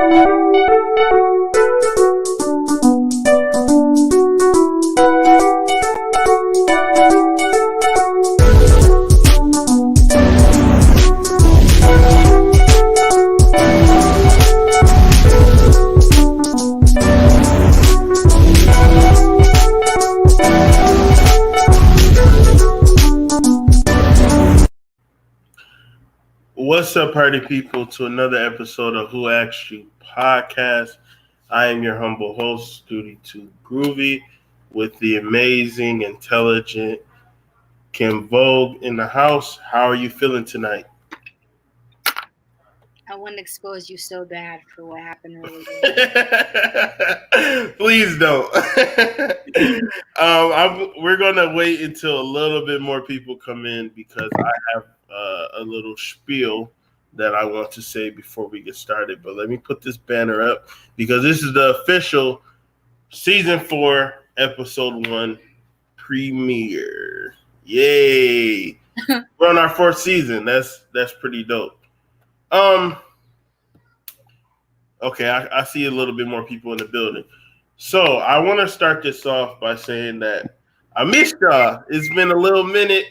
What's up, party people, to another episode of Who Asked You podcast. I am your humble host, Duty 2 Groovy, with the amazing, intelligent Kim Vogue in the house. How are you feeling tonight? I want to expose you so bad for what happened earlier. Please don't. We're going to wait until a little bit more people come in because I have a little spiel that I want to say before we get started. But let me put this banner up because this is the official season 4, episode 1 premiere. Yay! We're on our 4th season. That's pretty dope. Okay, I see a little bit more people in the building. So I want to start this off by saying that I missed y'all. It's been a little minute.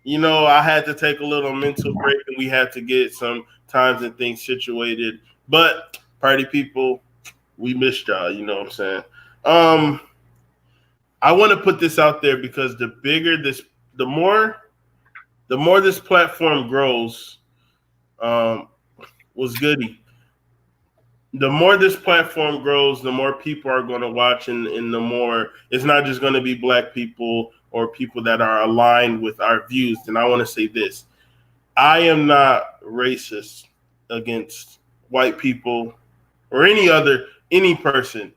You know, I had to take a little mental break and we had to get some times and things situated. But party people, we missed y'all, you know what I'm saying? I want to put this out there because the more this platform grows, was goody. The more this platform grows, the more people are going to watch, and the more it's not just going to be black people or people that are aligned with our views. And I want to say this. I am not racist against white people or any person.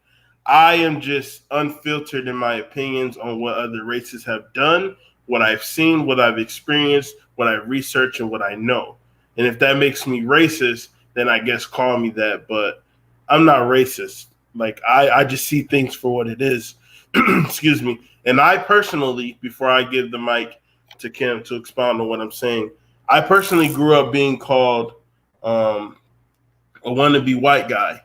I am just unfiltered in my opinions on what other races have done, what I've seen, what I've experienced, what I've researched, and what I know. And if that makes me racist, then I guess call me that. But I'm not racist. Like, I just see things for what it is. Excuse me. And I personally, before I give the mic to Kim to expound on what I'm saying, I personally grew up being called a wannabe white guy.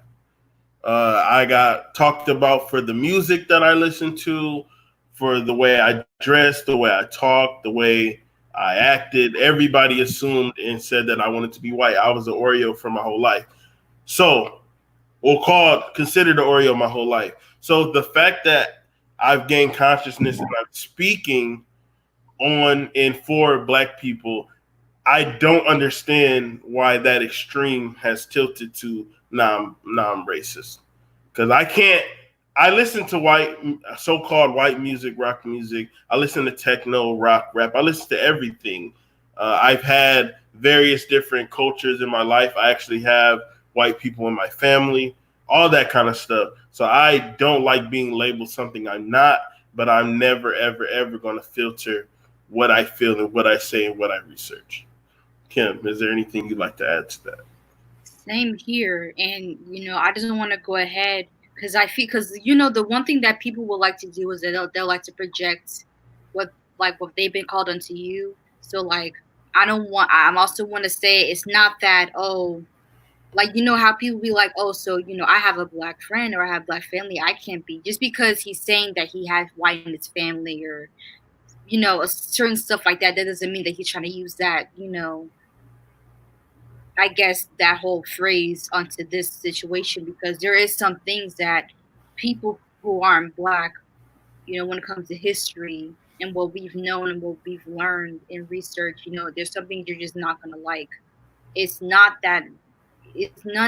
I got talked about for the music that I listened to, for the way I dressed, the way I talked, the way I acted. Everybody assumed and said that I wanted to be white. I was an Oreo for my whole life. So, considered an Oreo my whole life. So the fact that I've gained consciousness and I'm speaking on and for black people, I don't understand why that extreme has tilted to I'm racist. Because I listen to so-called white music, rock music. I listen to techno, rock, rap. I listen to everything. I've had various different cultures in my life. I actually have white people in my family, all that kind of stuff. So I don't like being labeled something I'm not, but I'm never, ever, ever going to filter what I feel and what I say and what I research. Kim, is there anything you'd like to add to that? Same here. And, I just want to go ahead because the one thing that people will like to do is that they'll like to project what they've been called unto you. So, like, I'm also want to say it's not that, how people be like, so, I have a black friend or I have black family. I can't be. Just because he's saying that he has white in his family or, a certain stuff like that, that doesn't mean that he's trying to use that, I guess that whole phrase onto this situation, because there is some things that people who aren't black, when it comes to history and what we've known and what we've learned in research, there's some things you're just not going to like. It's none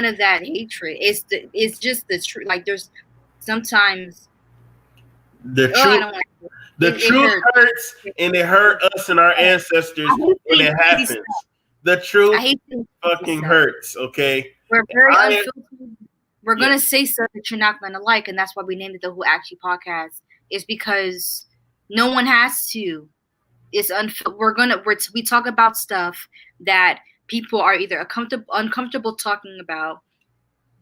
of that hatred. It's just the truth. Like, there's sometimes the truth hurts, and it hurt us and our ancestors when it happens. The truth fucking hurts, okay? We're very unfiltered. We're going to say stuff that you're not going to like, and that's why we named it the Who Asked You podcast. It's because no one has to. It's we talk about stuff that people are either uncomfortable talking about,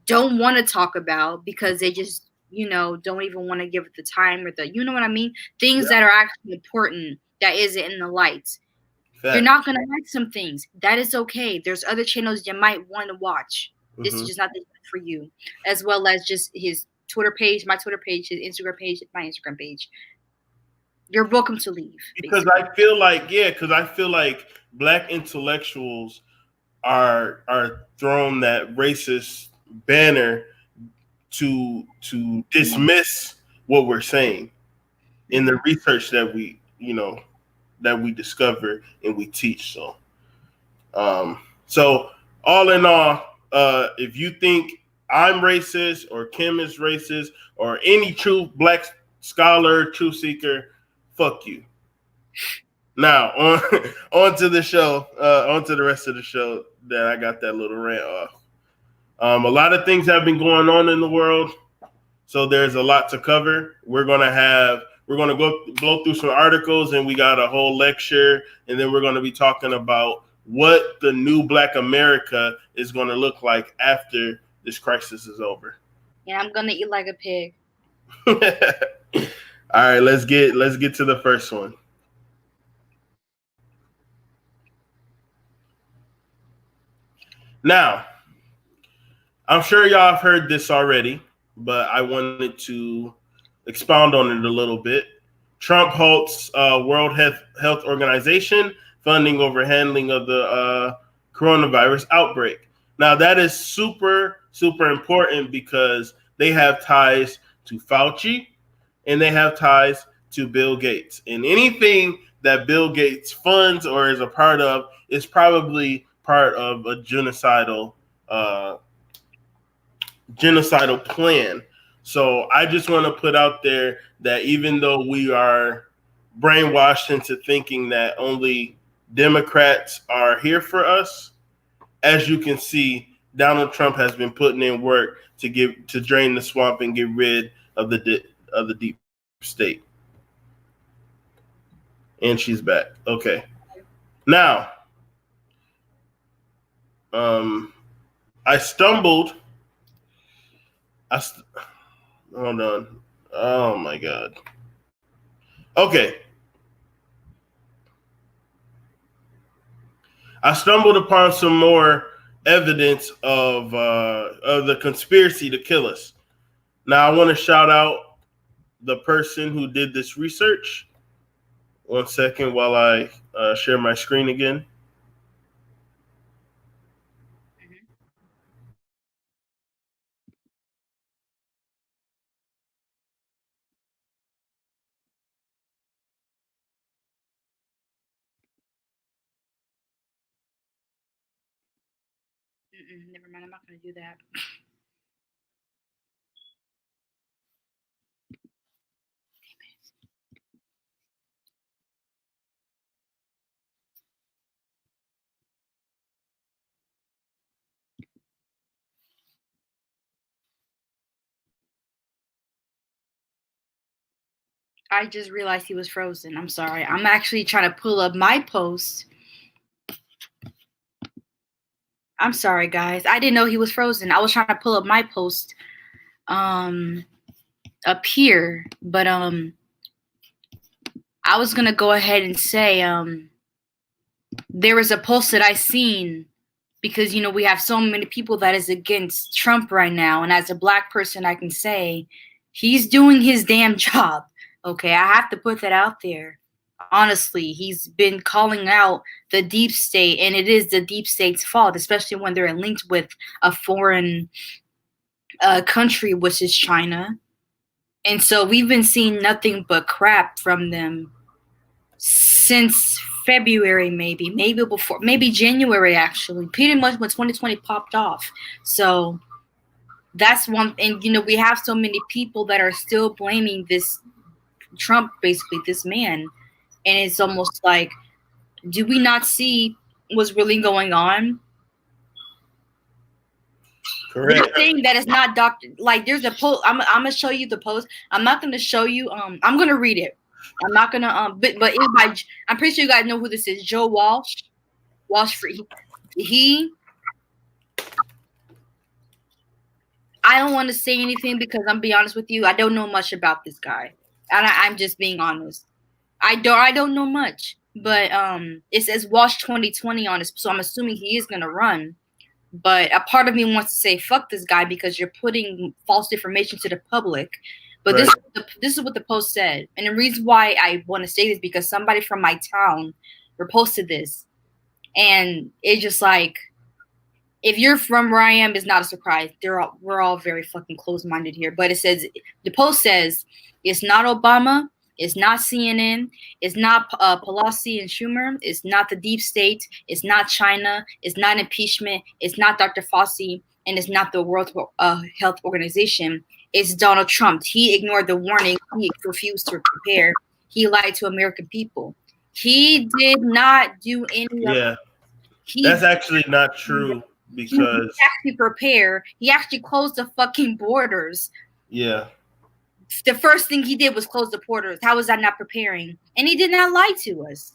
don't want to talk about because they just, don't even want to give it the time or you know what I mean? Things that are actually important that isn't in the light. You're not going to like some things. That is okay. There's other channels you might want to watch. This is Mm-hmm. just not the for you, as well as just his Twitter page, my Twitter page, his Instagram page, my Instagram page. You're welcome to leave, Because basically. I feel like, yeah, because I feel like black intellectuals are thrown that racist banner to dismiss what we're saying in the Mm-hmm. research that that we discover and we teach. So all in all, if you think I'm racist or Kim is racist or any true black scholar, truth seeker, fuck you. Now on on to the show, on to the rest of the show that I got that little rant off. A lot of things have been going on in the world, so there's a lot to cover. We're gonna go blow through some articles, and we got a whole lecture, and then we're gonna be talking about what the new Black America is gonna look like after this crisis is over. And I'm gonna eat like a pig. All right, let's get to the first one. Now, I'm sure y'all have heard this already, but I wanted to expound on it a little bit. Trump halts World Health Organization funding over handling of the coronavirus outbreak. Now, that is super, super important because they have ties to Fauci and they have ties to Bill Gates. And anything that Bill Gates funds or is a part of is probably part of a uh, genocidal plan. So I just want to put out there that even though we are brainwashed into thinking that only Democrats are here for us, as you can see, Donald Trump has been putting in work to drain the swamp and get rid of the deep state. And she's back. Okay. Now, I stumbled. I st- Hold on. Oh my god. Okay. I stumbled upon some more evidence of the conspiracy to kill us. Now, I want to shout out the person who did this research. One second while I share my screen again. Never mind. I'm not gonna do that. I just realized he was frozen. I'm sorry. I'm actually trying to pull up my post. I'm sorry, guys. I didn't know he was frozen. I was trying to pull up my post um up here, but I was gonna go ahead and say there was a post that I seen because we have so many people that is against Trump right now, and as a black person I can say he's doing his damn job. Okay, I have to put that out there. Honestly, he's been calling out the deep state, and it is the deep state's fault, especially when they're linked with a foreign country, which is China. And so we've been seeing nothing but crap from them since February, maybe before, maybe January, actually, pretty much when 2020 popped off. So that's one. And we have so many people that are still blaming this Trump, basically this man, and it's almost like, do we not see what's really going on? They're Correct. saying that it's not doctor. Like, there's a post. I'm gonna show you the post. I'm not gonna show you. I'm gonna read it. I'm not gonna. But it's by. I'm pretty sure you guys know who this is. Joe Walsh. Walsh Free. He. I don't want to say anything because I'm be honest with you. I don't know much about this guy, and I'm just being honest. I don't know much. But it says Walsh 2020 on it, so I'm assuming he is gonna run. But a part of me wants to say, fuck this guy, because you're putting false information to the public. But Right. this is what the post said. And the reason why I want to say this, because somebody from my town reposted this. And it's just like, if you're from where I am, it's not a surprise. We're all very fucking close-minded here. But it says, the post says, it's not Obama, it's not CNN, it's not Pelosi and Schumer, it's not the deep state, it's not China, it's not impeachment, it's not Dr. Fauci, and it's not the World Health Organization. It's Donald Trump. He ignored the warning. He refused to prepare. He lied to American people. He did not do any of Yeah. it. That's actually not true, He because actually prepare. He actually closed the fucking borders. yeah. The first thing he did was close the borders. How was that not preparing? And he did not lie to us.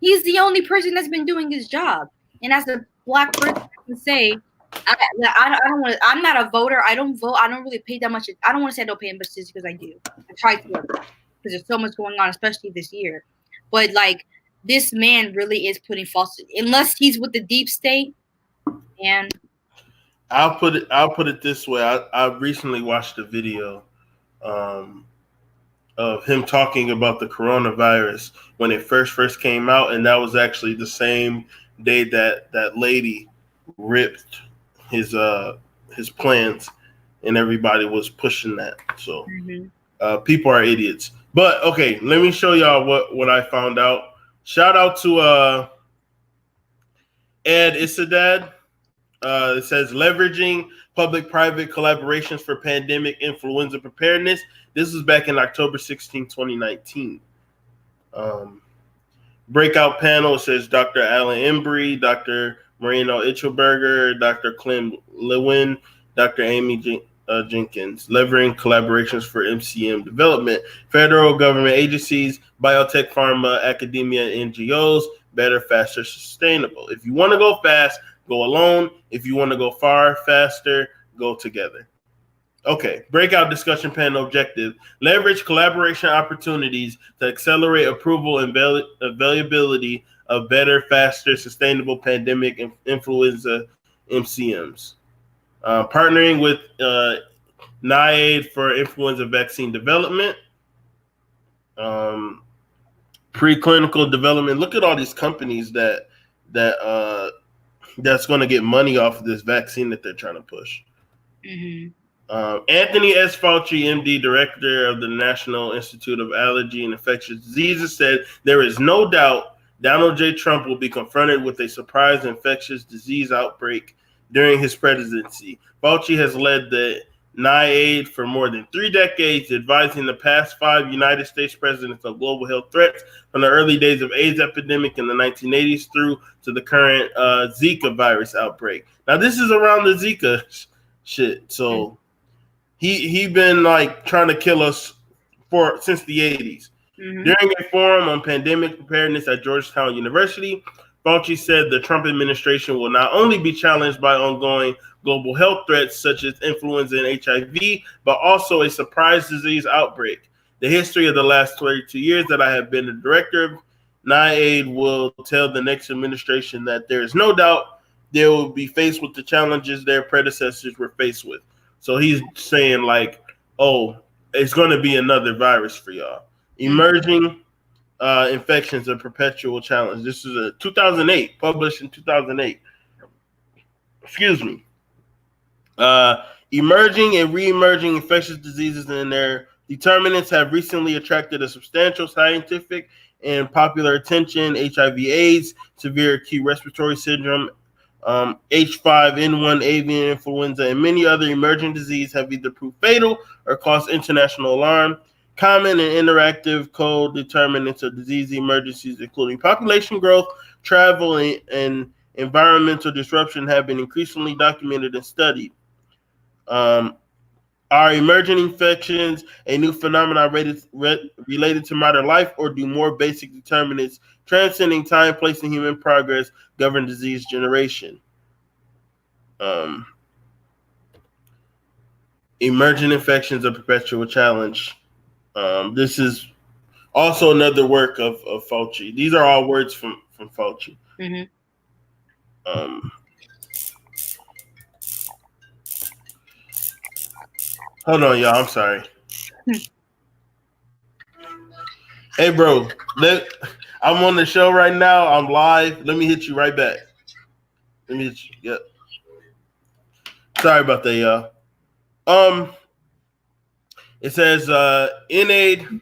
He's the only person that's been doing his job. And as a black person, I can say, I don't want to. I'm not a voter. I don't vote. I don't really pay that much. I don't want to say I don't pay much attention, because I do. I try to, because there's so much going on, especially this year. But like, this man really is putting false. Unless he's with the deep state, and I'll put it this way. I recently watched a video of him talking about the coronavirus when it first came out, and that was actually the same day that lady ripped his plans, and everybody was pushing that. So people are idiots. But okay, let me show y'all what I found out. Shout out to Ed Isadad. It says leveraging public-private collaborations for pandemic influenza preparedness. This was back in October 16, 2019. Breakout panel says Dr. Alan Embry, Dr. Marino Itchelberger, Dr. Clem Lewin, Dr. Amy Jenkins. Leveraging collaborations for MCM development. Federal government agencies, biotech, pharma, academia, and NGOs. Better, faster, sustainable. If you want to go fast, go alone. If you want to go far, faster, go together. Okay, breakout discussion panel objective. Leverage collaboration opportunities to accelerate approval and availability of better, faster, sustainable pandemic influenza MCMs. Partnering with NIAID for influenza vaccine development. Preclinical development. Look at all these companies that's going to get money off of this vaccine that they're trying to push. Anthony S. Fauci, MD, director of the National Institute of Allergy and Infectious Diseases, said there is no doubt Donald J. Trump will be confronted with a surprise infectious disease outbreak during his presidency. Fauci has led the NIAID for more than 3 decades, advising the past 5 United States presidents of global health threats, from the early days of AIDS epidemic in the 1980s through to the current Zika virus outbreak. Now, this is around the Zika shit, so he been like trying to kill us since the 80s. During a forum on pandemic preparedness at Georgetown University, Fauci said the Trump administration will not only be challenged by ongoing global health threats such as influenza and HIV, but also a surprise disease outbreak. The history of the last 32 years that I have been the director of NIAID will tell the next administration that there is no doubt they will be faced with the challenges their predecessors were faced with. So he's saying like, oh, it's going to be another virus for y'all. Emerging infections, a perpetual challenge. This is a 2008, published in 2008. Excuse me. Emerging and re-emerging infectious diseases and their determinants have recently attracted a substantial scientific and popular attention. HIV/AIDS, severe acute respiratory syndrome, H5N1 avian influenza, and many other emerging diseases have either proved fatal or caused international alarm. Common and interactive co-determinants of disease emergencies, including population growth, travel, and environmental disruption, have been increasingly documented and studied. Are emerging infections a new phenomenon related to modern life, or do more basic determinants transcending time, place, and human progress govern disease generation? Emerging infections, a perpetual challenge. This is also another work of Fauci. These are all words from Fauci. Hold on, y'all. I'm sorry. Hey, bro. I'm on the show right now. I'm live. Let me hit you right back. Let me hit you. Yep. Sorry about that, y'all. It says NAID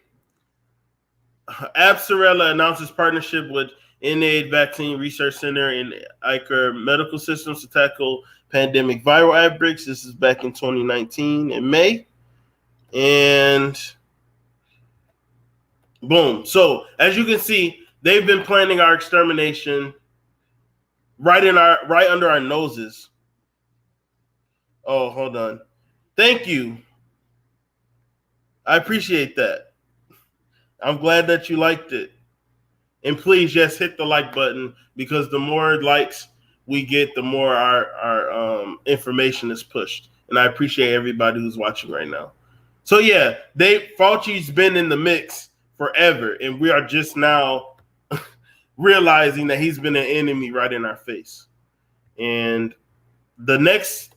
Absorella announces partnership with NAID Vaccine Research Center and Iker Medical Systems to tackle pandemic viral outbreaks. This is back in 2019 in May. And boom. So as you can see, they've been planning our extermination right under our noses. Oh, hold on. Thank you. I appreciate that. I'm glad that you liked it. And please just hit the like button, because the more likes we get, the more our information is pushed. And I appreciate everybody who's watching right now. So yeah, Fauci's been in the mix forever, and we are just now realizing that he's been an enemy right in our face. And the next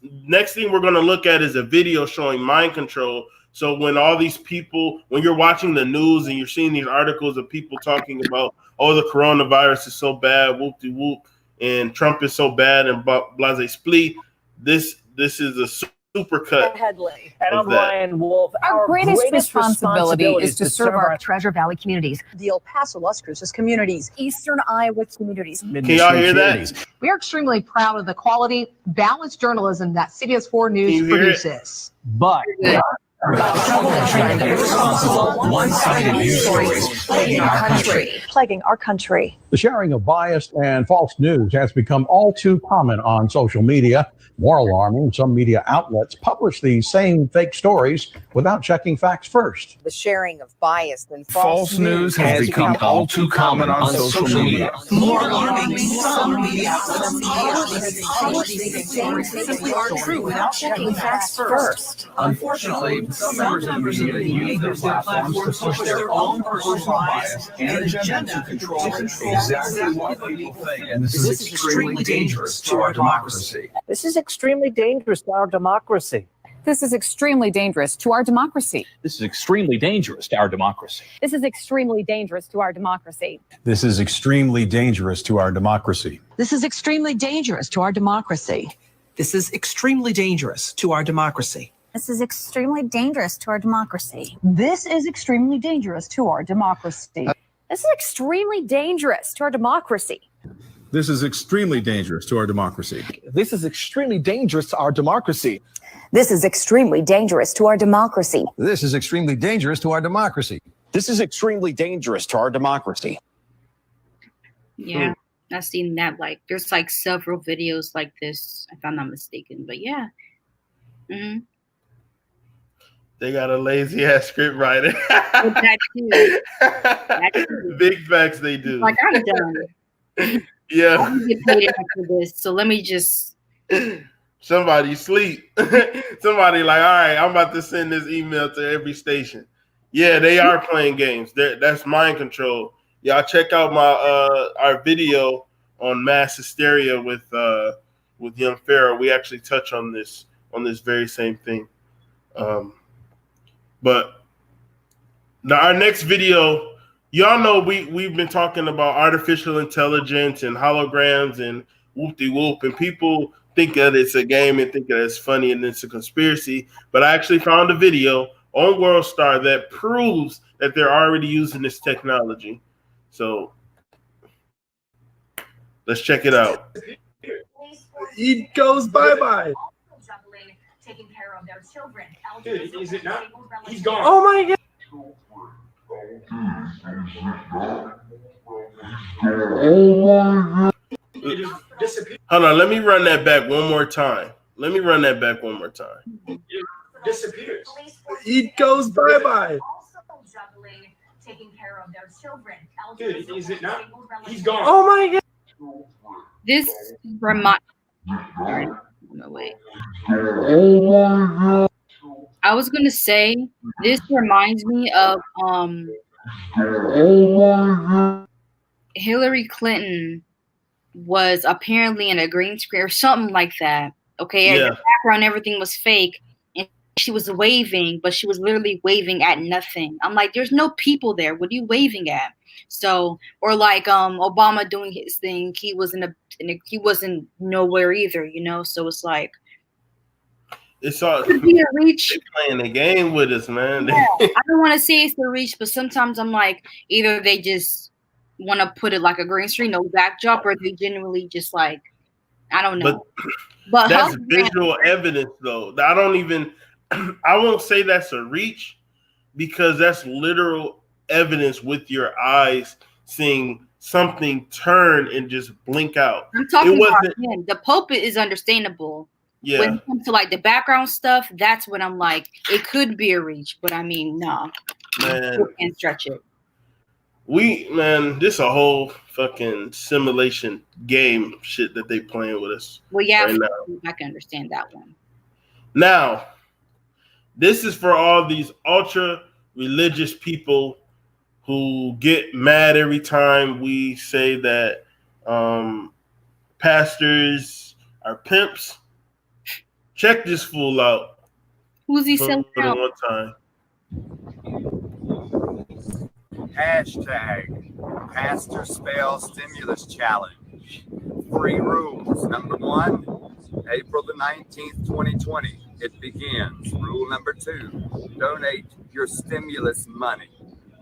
thing we're going to look at is a video showing mind control. So when all these people, when you're watching the news and you're seeing these articles of people talking about, oh, the coronavirus is so bad, whoop-de-whoop, and Trump is so bad, and blase splee, this is a super cut. Headley. And I'm that. Ryan Wolf. Our greatest responsibility is to serve our Treasure Valley communities, the El Paso, Las Cruces communities, Eastern Iowa communities. Can y'all hear that? We are extremely proud of the quality, balanced journalism that CBS 4 News produces. But one-sided news stories plaguing our country. The sharing of biased and false news has become all too common on social media. More alarming, some media outlets publish these same fake stories without checking facts first. The sharing of biased and False news has become all too common on social media. More alarming, some media outlets publish these stories simply aren't true without checking facts first. Unfortunately, some members of the media use their platforms to push their own personal bias and agenda to control exactly what people think. And this is extremely dangerous to our democracy. This is extremely dangerous to our democracy. This is extremely dangerous to our democracy. This is extremely dangerous to our democracy. This is extremely dangerous to our democracy. This is extremely dangerous to our democracy. This is extremely dangerous to our democracy. This is extremely dangerous to our democracy. This is extremely dangerous to our democracy. This is extremely dangerous to our democracy. This is extremely dangerous to our democracy. This is extremely dangerous to our democracy. This is extremely dangerous to our democracy. This is extremely dangerous to our democracy. This is extremely dangerous to our democracy. This is extremely dangerous to our democracy. Yeah, I've seen that. Like, there's like several videos like this, if I'm not mistaken. But yeah. Mm-hmm. They got a lazy ass script writer. That too. That too. Big facts they do. Like, I'm done. Yeah. I'm gonna get paid after this, so let me just. Somebody sleep. Somebody like, all right, I'm about to send this email to every station. Yeah, they are playing games. That's mind control. Y'all check out my our video on mass hysteria with Young Pharaoh. We actually touch on this very same thing. But now our next video, y'all know we've been talking about artificial intelligence and holograms and whoop-de-whoop, and people think that it's a game and think that it's funny and it's a conspiracy. But I actually found a video on WorldStar that proves that they're already using this technology. So let's check it out. He goes bye-bye. Taking care of their children. Dude, is it not? He's gone. Oh my God. Hold on, let me run that back one more time. It disappears. He goes bye-bye. Taking care of their children. Dude, is it not? He's gone. Oh my God. This no, wait. I was gonna say this reminds me of Hillary Clinton was apparently in a green screen or something like that. Okay, yeah. The background, everything was fake, and she was waving, but she was literally waving at nothing. I'm like, there's no people there. What are you waving at? So, or like Obama doing his thing, he wasn't nowhere either, you know. So it's like, it's all could be a reach. They playing the game with us, man. Yeah, I don't want to say it's a reach, but sometimes I'm like, either they just want to put it like a green screen, no backdrop, or they genuinely just like, I don't know. But that's visual evidence, though. I won't say that's a reach because that's literal evidence with your eyes seeing something turn and just blink out. I'm talking about him. The pulpit is understandable. Yeah. When it comes to like the background stuff, that's when I'm like, it could be a reach, but I mean, no. Man. You can't stretch it. This a whole fucking simulation game shit that they playing with us. Well, yeah, right I can understand that one. Now, this is for all these ultra religious people who get mad every time we say that pastors are pimps. Check this fool out. Who's he selling out? One time. Hashtag Pastor Spell Stimulus Challenge. 3 rules. Number 1, April the 19th, 2020. It begins. Rule number 2, donate your stimulus money.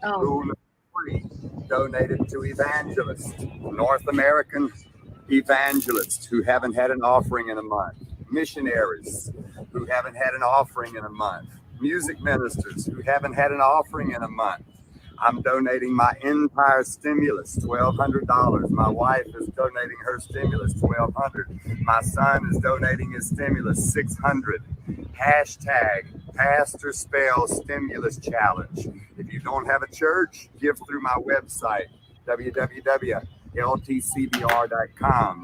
Rule number 3, donate it to evangelists, North American evangelists who haven't had an offering in a month, missionaries who haven't had an offering in a month, music ministers who haven't had an offering in a month. I'm donating my entire stimulus, $1,200. My wife is donating her stimulus, $1,200. My son is donating his stimulus, $600. Hashtag Pastor Spell Stimulus Challenge. If you don't have a church, give through my website, www.ltcbr.com,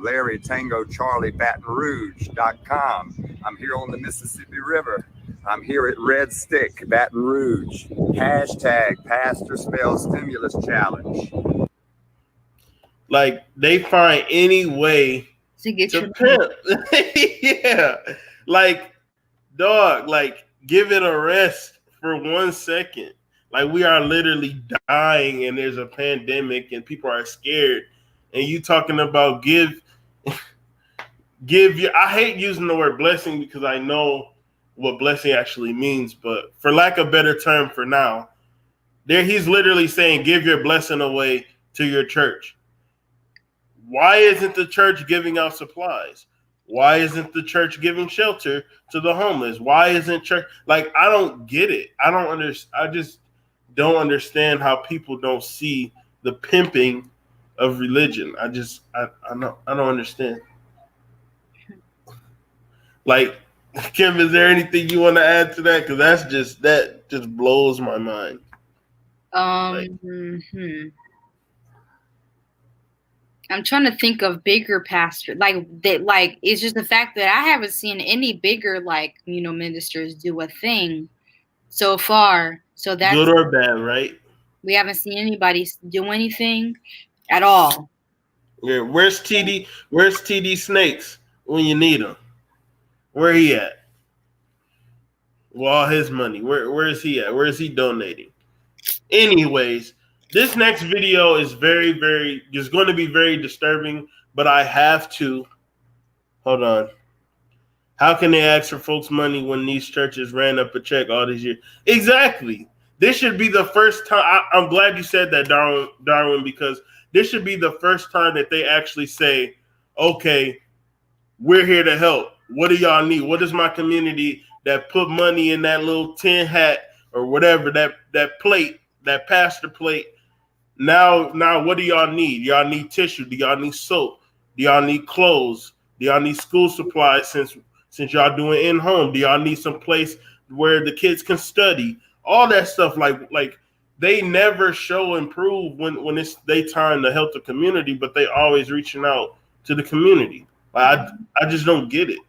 Larry Tango Charlie Baton Rouge.com. I'm here on the Mississippi River. I'm here at Red Stick, Baton Rouge. Hashtag Pastor Spell Stimulus Challenge. Like, they find any way to pimp. Yeah. Like, dog, like, give it a rest for 1 second. Like, we are literally dying and there's a pandemic and people are scared. And you talking about give your, I hate using the word blessing because I know what blessing actually means, but for lack of a better term for now, he's literally saying, give your blessing away to your church. Why isn't the church giving out supplies? Why isn't the church giving shelter to the homeless? Why isn't church? Like, I don't get it. I just don't understand how people don't see the pimping of religion. I don't understand. Like, Kim, is there anything you want to add to that? Because that just blows my mind. I'm trying to think of bigger pastor like that. Like, it's just the fact that I haven't seen any bigger ministers do a thing so far. So that's good or bad, right? We haven't seen anybody do anything at all. Yeah, where's TD? Where's TD Snakes when you need him? Where he at? Well, all his money. Where is he at? Where is he donating? Anyways, this next video is is going to be very disturbing, but I have to. Hold on. How can they ask for folks' money when these churches ran up a check all these years? Exactly. This should be the first time. I'm glad you said that, Darwin, because this should be the first time that they actually say, okay, we're here to help. What do y'all need? What does my community that put money in that little tin hat or whatever, that plate, that pastor plate? Now, what do y'all need? Y'all need tissue? Do y'all need soap? Do y'all need clothes? Do y'all need school supplies since y'all doing in-home? Do y'all need some place where the kids can study? All that stuff, like they never show and prove when it's they time to help the community, but they always reaching out to the community. I just don't get it.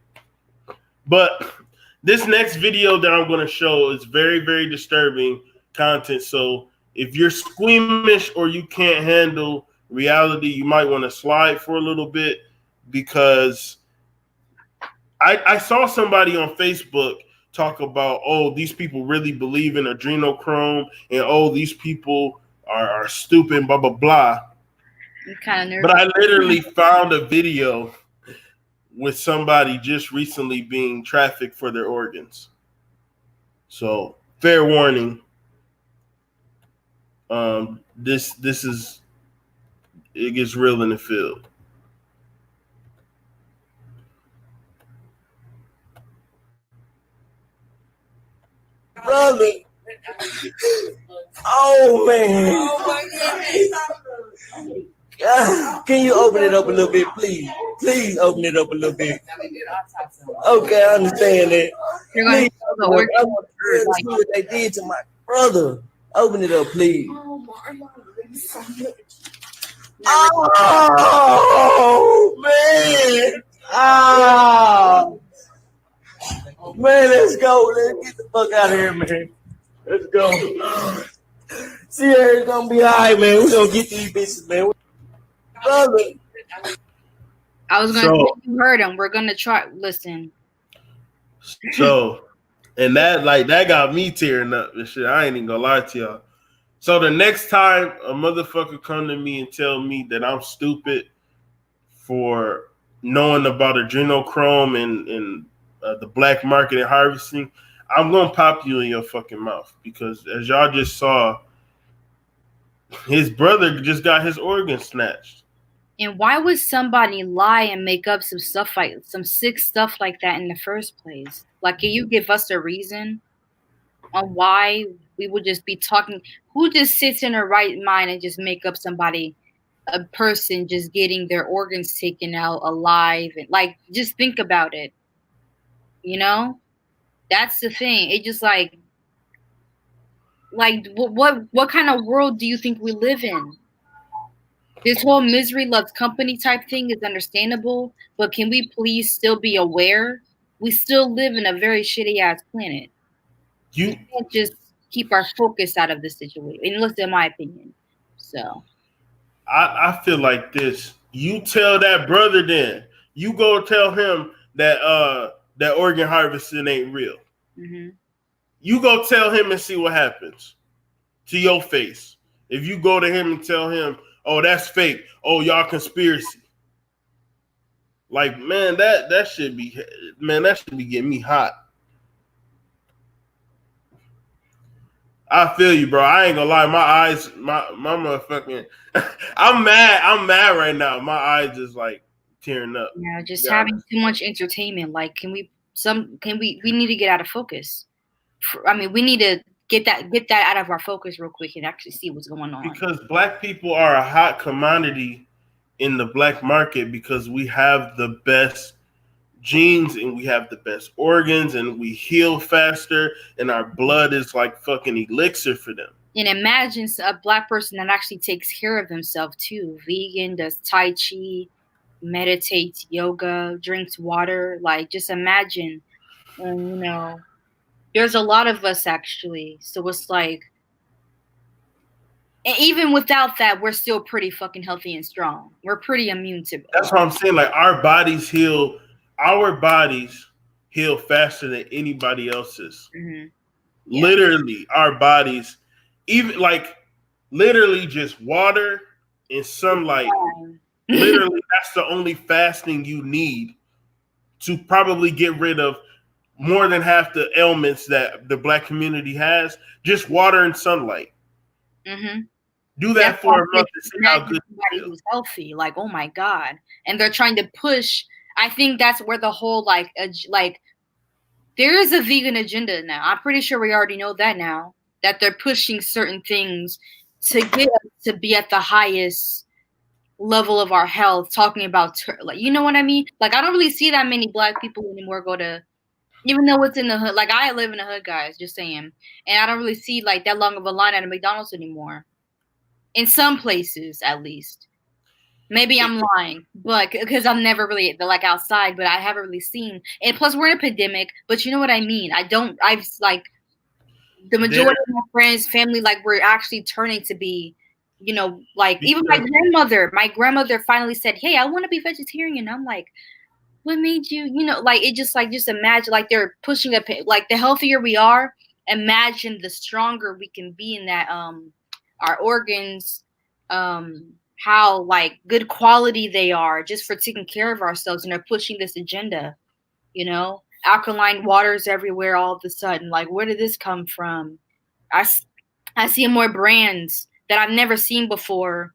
But this next video that I'm going to show is very, very disturbing content. So if you're squeamish or you can't handle reality, you might want to slide for a little bit, because I saw somebody on Facebook talk about, oh, these people really believe in adrenochrome, and oh, these people are stupid, blah blah blah. Kind of but I literally found a video with somebody just recently being trafficked for their organs. So fair warning. This is, it gets real in the field. Brother. Oh man. Can you open it up a little bit, please? Please open it up a little bit. Okay, I understand that. Please, I want to see what they did to my brother. Open it up, please. Oh man. Oh man, let's go. Let's get the fuck out of here, man. Let's go. Sierra's gonna be all right, man. We're gonna get these bitches, man. Brother. I was gonna say you heard him. We're gonna try. Listen. So, and that got me tearing up and shit. I ain't even gonna lie to y'all. So the next time a motherfucker come to me and tell me that I'm stupid for knowing about adrenochrome and the black market and harvesting, I'm gonna pop you in your fucking mouth, because as y'all just saw, his brother just got his organ snatched. And why would somebody lie and make up some stuff like some sick stuff like that in the first place? Like, can you give us a reason on why we would just be talking? Who just sits in their right mind and just make up a person just getting their organs taken out alive? And like, just think about it. You know, that's the thing. It just like what kind of world do you think we live in? This whole misery loves company type thing is understandable, but can we please still be aware? We still live in a very shitty ass planet. We can't just keep our focus out of the situation. And look, in my opinion. So I feel like this. You tell that brother, then you go tell him that that organ harvesting ain't real. Mm-hmm. You go tell him and see what happens to your face. If you go to him and tell him, oh, that's fake. Oh, y'all conspiracy. Like, man, that should be getting me hot. I feel you, bro. I ain't gonna lie. My eyes, my motherfucking, I'm mad right now. My eyes just like tearing up. Yeah, just having too much entertainment. Like, we need to get out of focus. I mean, we need to get that out of our focus real quick and actually see what's going on. Because black people are a hot commodity in the black market because we have the best genes and we have the best organs and we heal faster and our blood is like fucking elixir for them. And imagine a black person that actually takes care of himself too. Vegan, does Tai Chi, meditates, yoga, drinks water. Like, just imagine. And, you know, there's a lot of us actually. So it's like, and even without that, we're still pretty fucking healthy and strong. We're pretty immune to it. That's what I'm saying. Like, our bodies heal faster than anybody else's. Mm-hmm. Yeah. Literally, our bodies, even like literally just water and sunlight. Literally, that's the only fasting you need to probably get rid of more than half the ailments that the black community has. Just water and sunlight. Mm-hmm. Do that for a month and see how good somebody who's healthy. Like, oh my God. And they're trying to push. I think that's where the whole like there is a vegan agenda now. I'm pretty sure we already know that now, that they're pushing certain things to get us to be at the highest level of our health, talking about like, you know what I mean? Like, I don't really see that many black people anymore go to, even though it's in the hood. Like, I live in the hood, guys, just saying. And I don't really see like that long of a line at a McDonald's anymore. In some places, at least. Maybe I'm lying, but because I'm never really like outside, but I haven't really seen. And plus, we're in a pandemic. But you know what I mean. I've like the majority of my friends, family, like we're actually turning to be, you know, like even my grandmother. My grandmother finally said, "Hey, I want to be vegetarian." I'm like, what made you, like, it just like, just imagine, like, they're pushing up, like, the healthier we are, imagine the stronger we can be in that, our organs, how, like, good quality they are just for taking care of ourselves, and they're pushing this agenda, alkaline waters everywhere all of a sudden. Like, where did this come from? I see more brands that I've never seen before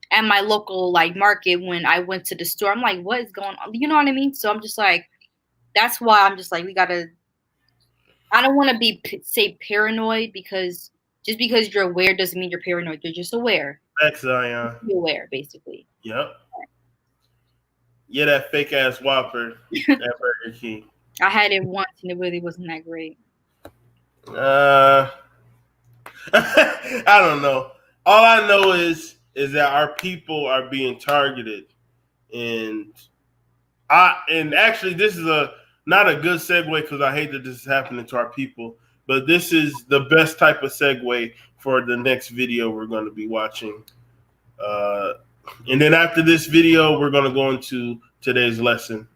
at my local, like, market when I went to the store. I'm like, what is going on? You know what I mean? So I'm just like, that's why I'm just like, I don't want to say paranoid, because just because you're aware doesn't mean you're paranoid. You're just aware. That's Zion. Be aware, basically. Yep. Yeah, that fake ass Whopper at Burger King. I had it once and it really wasn't that great. I don't know. All I know is that our people are being targeted, and actually this is not a good segue, because I hate that this is happening to our people, but this is the best type of segue for the next video we're going to be watching. And then after this video, we're going to go into today's lecture.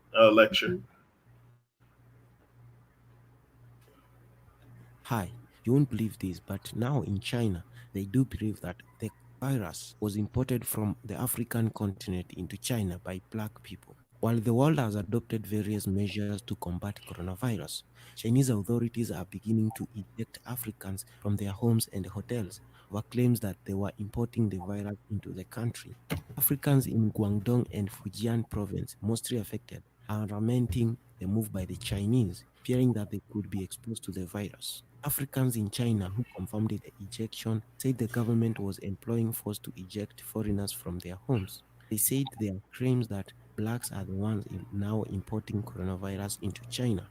Hi, you won't believe this, but now in China, they do believe that the virus was imported from the African continent into China by black people. While the world has adopted various measures to combat coronavirus, Chinese authorities are beginning to eject Africans from their homes and hotels over claims that they were importing the virus into the country. Africans in Guangdong and Fujian province, mostly affected, are lamenting the move by the Chinese, fearing that they could be exposed to the virus. Africans in China who confirmed the ejection said the government was employing force to eject foreigners from their homes. They said there are claims that blacks are the ones now importing coronavirus into China.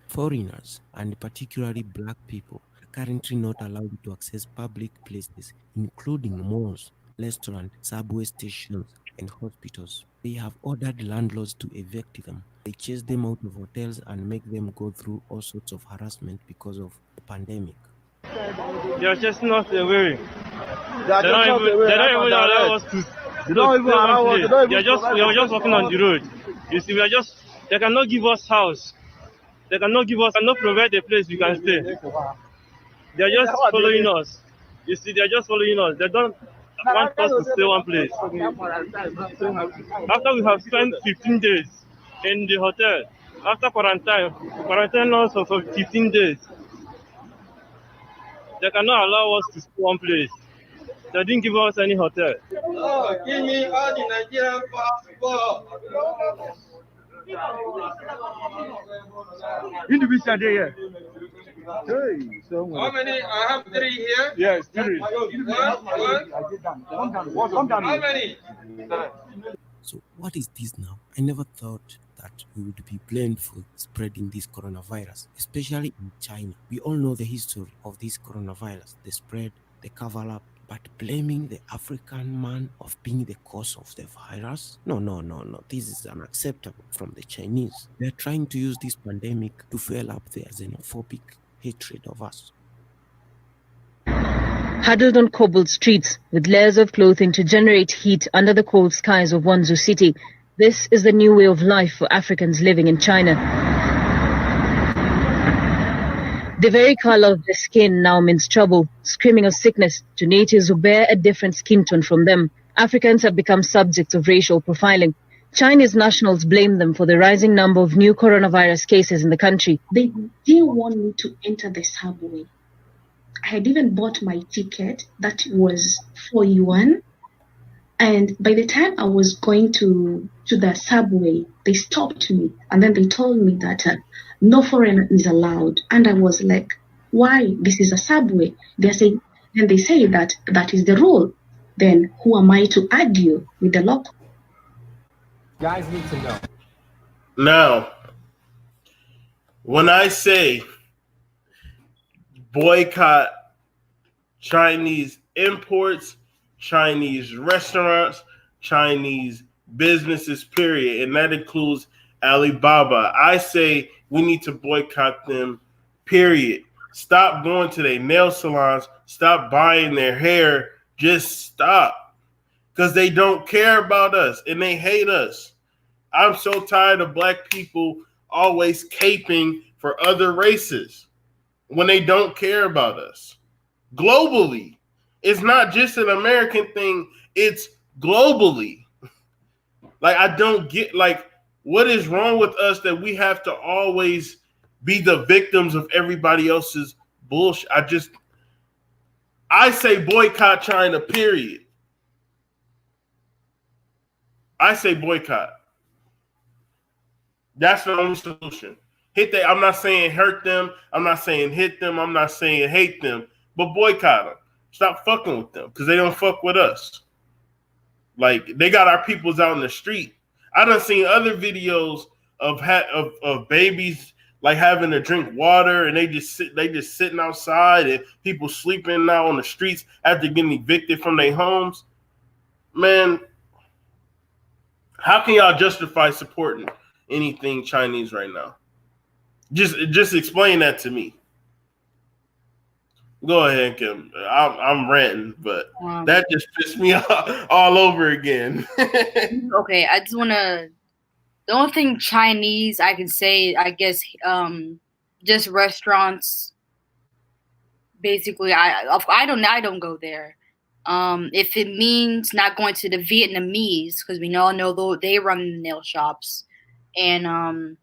Foreigners, and particularly black people, are currently not allowed to access public places, including malls, restaurants, subway stations, and hospitals. They have ordered landlords to evict them. They chase them out of hotels and make them go through all sorts of harassment because of the pandemic. They are chasing us away. They don't even allow us to. They don't even allow us. We are just walking on the road. You see, they cannot give us house. They cannot provide a place we can stay. They are just following us. You see, they are just following us. They don't want us to stay one place. After we have spent 15 days in the hotel, after quarantine us for 15 days, they cannot allow us to stay one place. They didn't give us any hotel. Oh, give me all the Nigerian passport. Individual day here. Hey, how many? I have 3 here. Yes, 3. How many? So what is this now? I never thought that we would be blamed for spreading this coronavirus, especially in China. We all know the history of this coronavirus, the spread, the cover-up, but blaming the African man of being the cause of the virus? No. This is unacceptable from the Chinese. They're trying to use this pandemic to fuel up their xenophobic hatred of us. Huddled on cobbled streets with layers of clothing to generate heat under the cold skies of Wanzhou city, this is the new way of life for Africans living in China. The very color of their skin now means trouble, screaming of sickness to natives who bear a different skin tone from them. Africans have become subjects of racial profiling. Chinese nationals blame them for the rising number of new coronavirus cases in the country. They didn't want me to enter the subway. I had even bought my ticket that was 4 yuan. And by the time I was going to the subway, they stopped me. And then they told me that no foreigner is allowed. And I was like, why? This is a subway. Then they say that is the rule. Then who am I to argue with the local? Guys need to know. Now, when I say boycott Chinese imports, Chinese restaurants, Chinese businesses, period, and that includes Alibaba, I say we need to boycott them, period. Stop going to their nail salons. Stop buying their hair. Just stop. Because they don't care about us and they hate us. I'm so tired of black people always caping for other races when they don't care about us. Globally. It's not just an American thing, it's globally. Like, I don't get, like, what is wrong with us that we have to always be the victims of everybody else's bullshit? I say boycott China, period. I say boycott. That's the only solution. I'm not saying hurt them. I'm not saying hit them. I'm not saying hate them. But boycott them. Stop fucking with them because they don't fuck with us. Like, they got our peoples out in the street. I done seen other videos of babies like having to drink water and they just sitting outside and people sleeping out on the streets after getting evicted from their homes. Man, how can y'all justify supporting anything Chinese right now? Just explain that to me. Go ahead, Kim. I'm ranting, but that just pissed me off all over again. Okay, I just want to. The only thing Chinese I can say, I guess, just restaurants. Basically, I don't go there. If it means not going to the Vietnamese, because we all know they run nail shops, and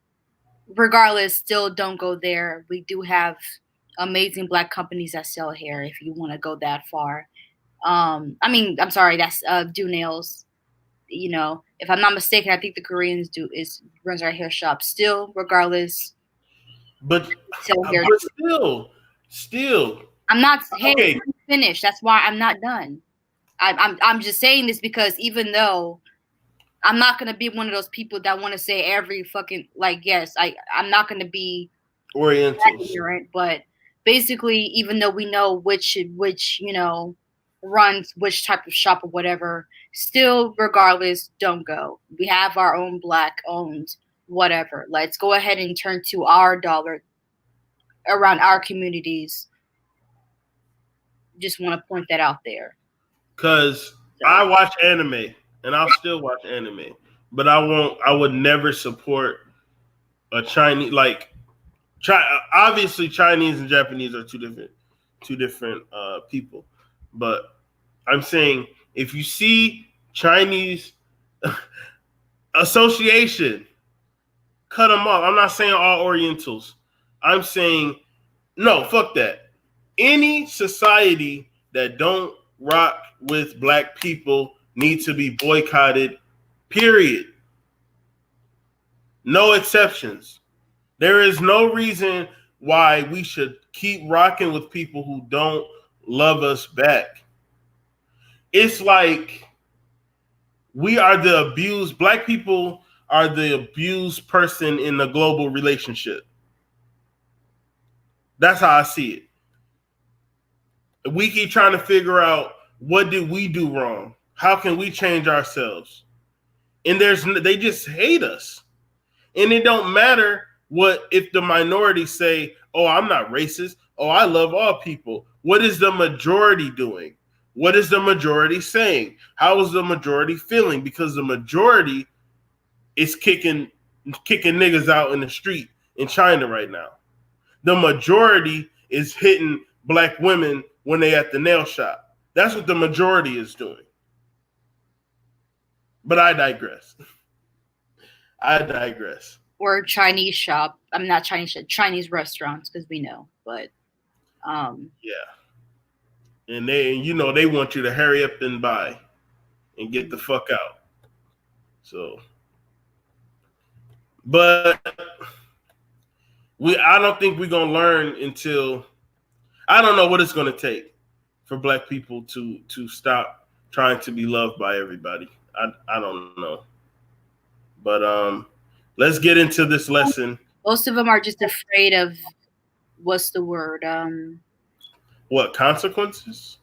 regardless, still don't go there. We do have amazing black companies that sell hair if you want to go that far. I'm sorry, that's do nails. You know, if I'm not mistaken, I think the Koreans runs our hair shop still, regardless. But still. I'm not okay. Finished. That's why I'm not done. I'm just saying this because even though I'm not gonna be one of those people that want to say every fucking yes, I'm not gonna be ignorant, but basically, even though we know which runs which type of shop or whatever, still regardless, don't go. We have our own black owned whatever. Let's go ahead and turn to our dollar around our communities. Just want to point that out there. Cause I watch anime and I'll still watch anime, but I would never support a Chinese obviously Chinese and Japanese are two different people. But I'm saying if you see Chinese association, cut them off. I'm not saying all Orientals. I'm saying no, fuck that. Any society that don't rock with black people need to be boycotted, period. No exceptions. There is no reason why we should keep rocking with people who don't love us back. It's like we are the abused, black people are the abused person in the global relationship. That's how I see it. We keep trying to figure out what did we do wrong? How can we change ourselves? And they just hate us. And it don't matter what if the minority say, oh, I'm not racist. Oh, I love all people. What is the majority doing? What is the majority saying? How is the majority feeling? Because the majority is kicking niggas out in the street in China right now. The majority is hitting black women when they at the nail shop. That's what the majority is doing. But I digress. Or Chinese shop. I'm not Chinese restaurants because we know, but yeah. And they want you to hurry up and buy and get the fuck out. So, but I don't think we're gonna learn until I don't know what it's gonna take for black people to stop trying to be loved by everybody. I don't know. But let's get into this lesson. Most of them are just afraid of what's the word? What, consequences?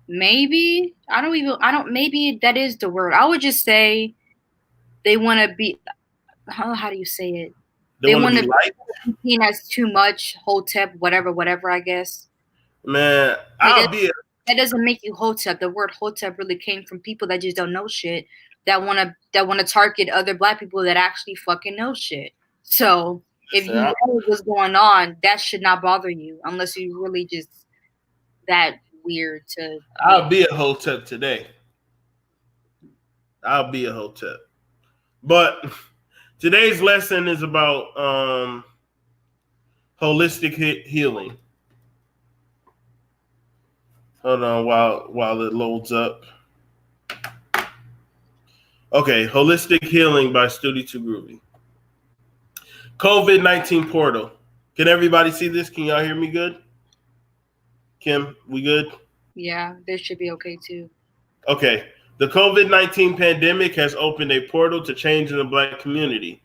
Maybe. Maybe that is the word. I would just say they want to be, how do you say it? They want to be seen as too much, hotep, whatever, I guess. Man, that doesn't make you hotep. The word hotep really came from people that just don't know shit. that wanna target other black people that actually fucking know shit. So if you know what's going on, that should not bother you unless you really just that weird to. I'll be a hotep today. I'll be a hotep. But today's lesson is about holistic healing. Hold on while it loads up. Okay, holistic healing by Studi to Groovy. COVID-19 portal. Can everybody see this? Can y'all hear me good? Kim, we good? Yeah, this should be okay too. Okay. The COVID-19 pandemic has opened a portal to change in the Black community.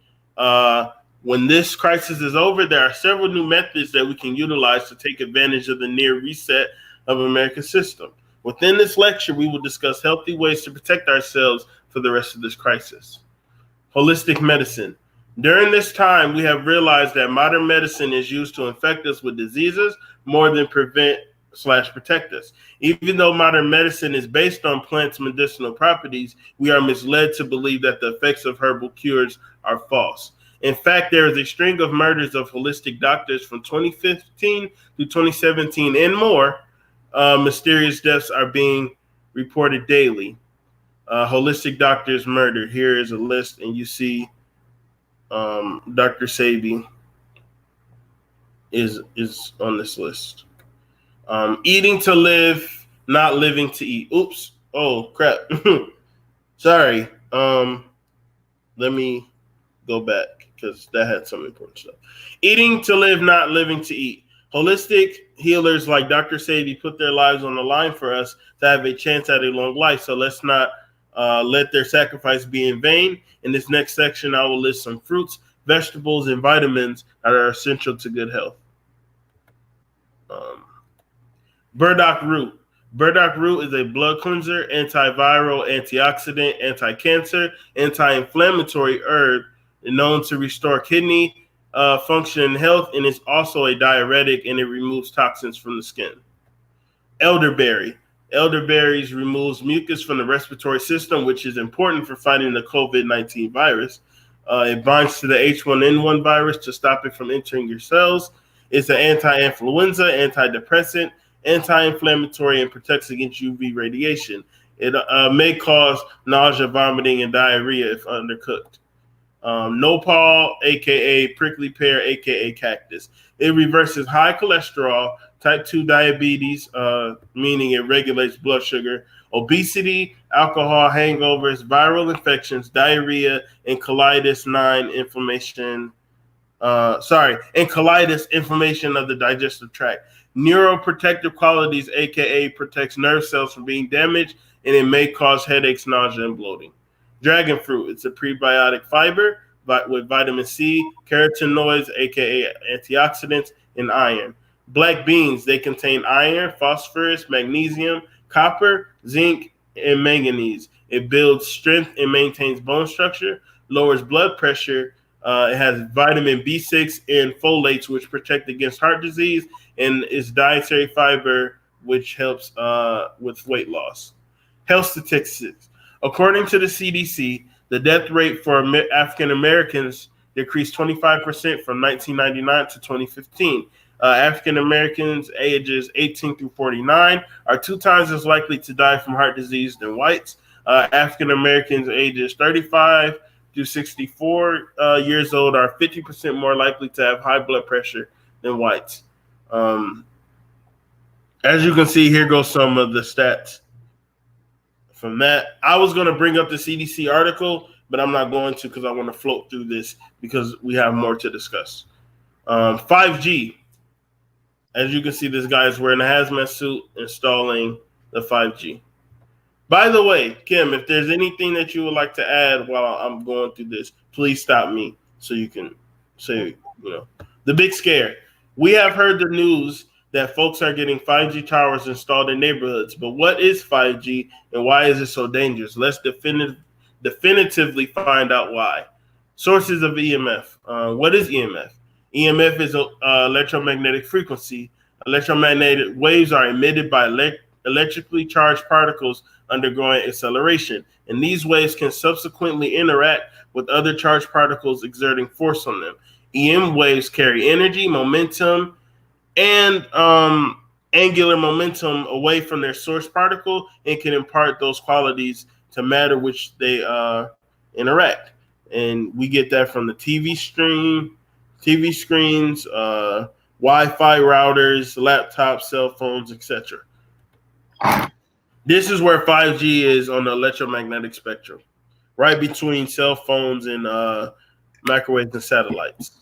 When this crisis is over, there are several new methods that we can utilize to take advantage of the near reset of America's system. Within this lecture, we will discuss healthy ways to protect ourselves for the rest of this crisis. Holistic medicine. During this time, we have realized that modern medicine is used to infect us with diseases more than prevent/protect us. Even though modern medicine is based on plants' medicinal properties, we are misled to believe that the effects of herbal cures are false. In fact, there is a string of murders of holistic doctors from 2015 to 2017 and more. Mysterious deaths are being reported daily. Holistic doctors murdered. Here is a list, and you see Dr. Sebi is on this list. Eating to live, not living to eat. Oops. Oh, crap. Sorry. Let me go back because that had some important stuff. Eating to live, not living to eat. Holistic healers like Dr. Sadie put their lives on the line for us to have a chance at a long life. So let's not let their sacrifice be in vain. In this next section, I will list some fruits, vegetables, and vitamins that are essential to good health. Burdock root. Burdock root is a blood cleanser, antiviral, antioxidant, anti-cancer, anti-inflammatory herb known to restore kidney function and health, and is also a diuretic, and it removes toxins from the skin. Elderberry. Elderberries removes mucus from the respiratory system, which is important for fighting the COVID-19 virus. It binds to the H1N1 virus to stop it from entering your cells. It's an anti-influenza, antidepressant, anti-inflammatory, and protects against UV radiation. It may cause nausea, vomiting, and diarrhea if undercooked. Nopal, aka prickly pear, aka cactus. It reverses high cholesterol, type 2 diabetes, meaning it regulates blood sugar, obesity, alcohol, hangovers, viral infections, diarrhea, and colitis inflammation of the digestive tract. Neuroprotective qualities, aka protects nerve cells from being damaged, and it may cause headaches, nausea, and bloating. Dragon fruit, it's a prebiotic fiber with vitamin C, carotenoids, aka antioxidants, and iron. Black beans, they contain iron, phosphorus, magnesium, copper, zinc, and manganese. It builds strength and maintains bone structure, lowers blood pressure. It has vitamin B6 and folates, which protect against heart disease, and is dietary fiber, which helps with weight loss. Health statistics. According to the CDC, the death rate for African Americans decreased 25% from 1999 to 2015. African Americans ages 18 through 49 are 2 times as likely to die from heart disease than whites. African Americans ages 35 through 64 years old are 50% more likely to have high blood pressure than whites. As you can see, here goes some of the stats from that. I was going to bring up the CDC article, but I'm not going to because I want to float through this because we have more to discuss. 5G. As you can see, this guy is wearing a hazmat suit installing the 5G. By the way, Kim, if there's anything that you would like to add while I'm going through this, please stop me so you can say, the big scare. We have heard the news that folks are getting 5G towers installed in neighborhoods, but what is 5G and why is it so dangerous? Let's definitively find out why. Sources of EMF. What is EMF? EMF is electromagnetic frequency. Electromagnetic waves are emitted by electrically charged particles undergoing acceleration, and these waves can subsequently interact with other charged particles exerting force on them. EM waves carry energy, momentum, and angular momentum away from their source particle and can impart those qualities to matter which they interact. And we get that from the TV screens, Wi-Fi routers, laptops, cell phones, etc. This is where 5G is on the electromagnetic spectrum, right between cell phones and microwaves and satellites.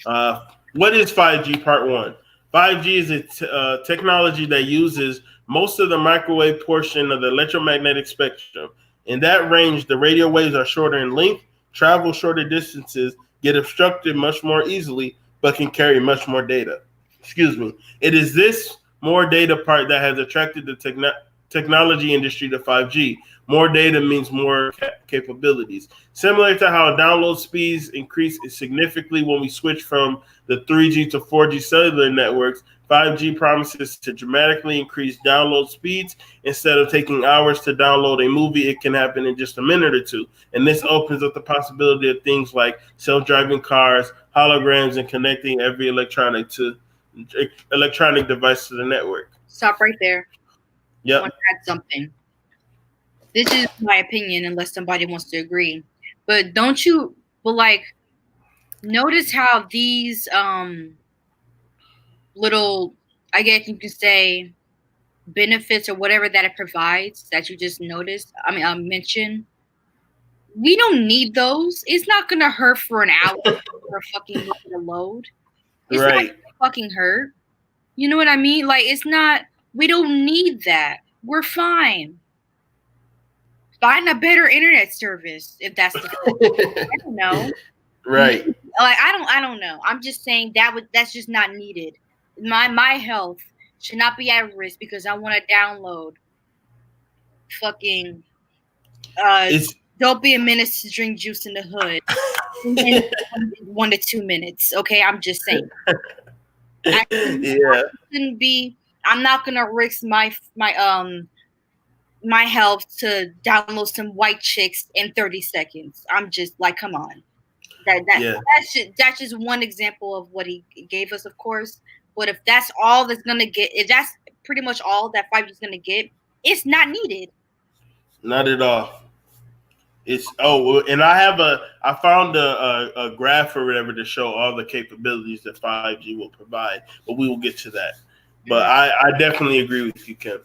What is 5G part 1? 5G is a technology that uses most of the microwave portion of the electromagnetic spectrum. In that range, the radio waves are shorter in length, travel shorter distances, get obstructed much more easily, but can carry much more data. Excuse me. It is this more data part that has attracted the technology industry to 5G. More data means more capabilities. Similar to how download speeds increase significantly when we switch from the 3G to 4G cellular networks, 5G promises to dramatically increase download speeds. Instead of taking hours to download a movie, it can happen in just a minute or two. And this opens up the possibility of things like self-driving cars, holograms, and connecting every electronic device to the network. Stop right there. Yep. I want to add something. This is my opinion, unless somebody wants to agree. But notice how these little, I guess you could say, benefits or whatever that it provides that you just mentioned. We don't need those. It's not gonna hurt for an hour for a fucking load. It's not gonna fucking hurt. You know what I mean? Like, it's not. We don't need that. We're fine. Find a better internet service if that's the I don't know. Right. Like, I don't know. I'm just saying that's just not needed. My health should not be at risk because I want to download fucking don't be a menace to drink juice in the hood in 1 to 2 minutes. Okay, I'm just saying. I'm not gonna risk my health to download some white chicks in 30 seconds. I'm just like, come on. That's just one example of what he gave us, of course. But if that's all that's gonna get, if that's pretty much all that 5G is gonna get, it's not needed. Not at all. And I found a graph or whatever to show all the capabilities that 5G will provide, but we will get to that. But I definitely agree with you, Kim.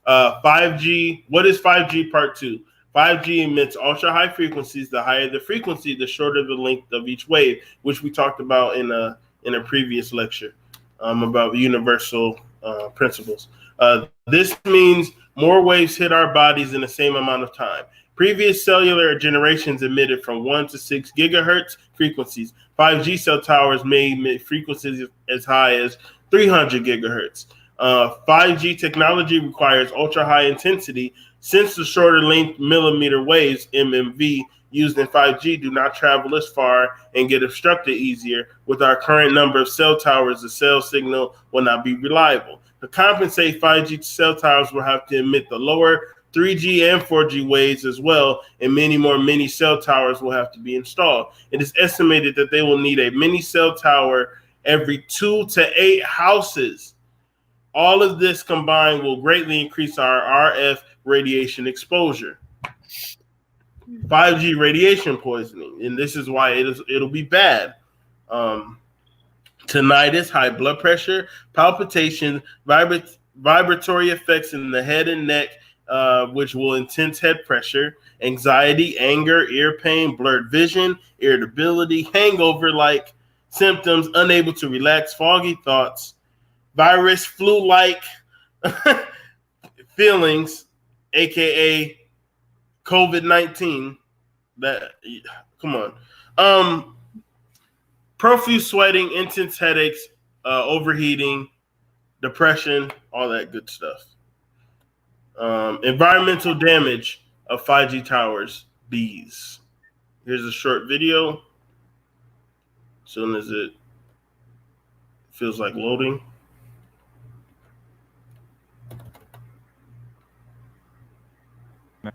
5G, what is 5G part 2? 5G emits ultra high frequencies. The higher the frequency, the shorter the length of each wave, which we talked about in a previous lecture about universal principles. This means more waves hit our bodies in the same amount of time. Previous cellular generations emitted from 1 to 6 gigahertz frequencies. 5G cell towers may emit frequencies as high as 300 gigahertz. 5G technology requires ultra high intensity. Since the shorter length millimeter waves, MMV, used in 5G do not travel as far and get obstructed easier, with our current number of cell towers, the cell signal will not be reliable. To compensate, 5G cell towers will have to emit the lower 3G and 4G waves as well, and many more mini cell towers will have to be installed. It is estimated that they will need a mini cell tower every 2 to 8 houses. All of this combined will greatly increase our RF radiation exposure. 5G radiation poisoning, and this is why it'll be bad. Tinnitus, high blood pressure, palpitations, vibratory effects in the head and neck, which will intense head pressure, anxiety, anger, ear pain, blurred vision, irritability, hangover-like symptoms, unable to relax, foggy thoughts, virus, flu-like feelings, aka COVID-19. Come on. Profuse sweating, intense headaches, overheating, depression, all that good stuff. Environmental damage of 5G towers, bees. Here's a short video. As soon as it feels like loading.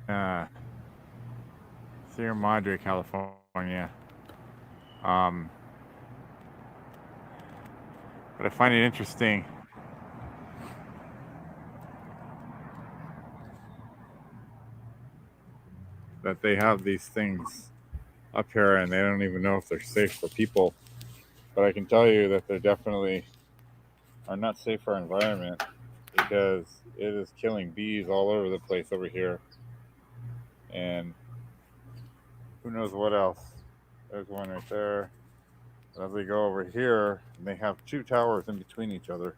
Sierra Madre, California. But I find it interesting that they have these things up here and they don't even know if they're safe for people. But I can tell you that they definitely are not safe for our environment because it is killing bees all over the place over here. And who knows what else. There's one right there. As we go over here, and they have 2 towers in between each other.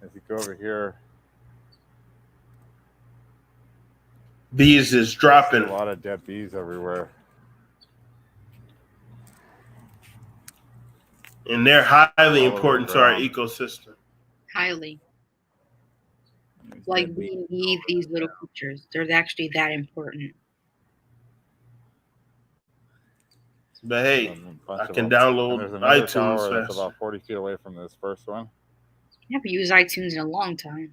As you go over here, bees is dropping. A lot of dead bees everywhere. And they're highly important to our ecosystem. Highly. Like we need these little creatures. They're actually that important. But hey, I can download iTunes. iTunes That's fast. about 40 feet away from this first one. I haven't used iTunes in a long time.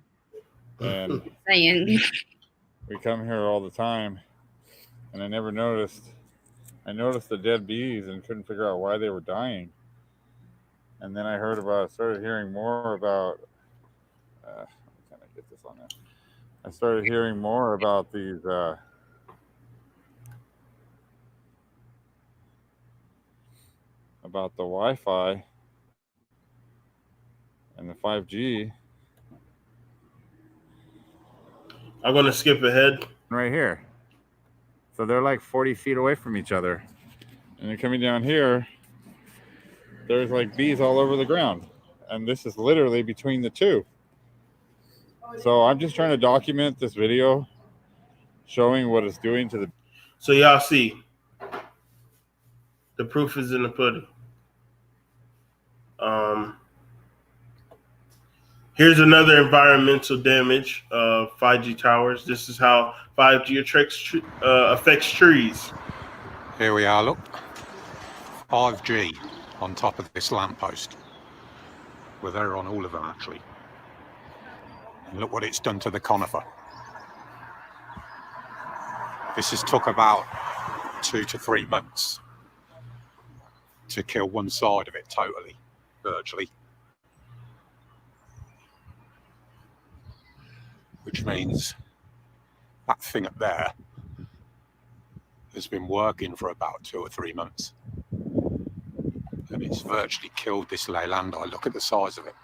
And Saying. we come here all the time, and I never noticed. I noticed the dead bees and couldn't figure out why they were dying. And then I started hearing more about. Can I get this on there? I started hearing more about these. About the Wi-Fi and the 5G. I'm going to skip ahead. Right here. So they're like 40 feet away from each other. And they're coming down here. There's like bees all over the ground. And this is literally between the 2. So I'm just trying to document this video showing what it's doing to the... So y'all see, the proof is in the pudding. Here's another environmental damage of 5G towers. This is how 5G affects trees. Here we are, look. 5G on top of this lamppost. Well, they're on all of them, actually. And look what it's done to the conifer. This has took about 2 to 3 months to kill one side of it totally, virtually. Which means that thing up there has been working for about 2 or 3 months. And it's virtually killed this leyland. I look at the size of it.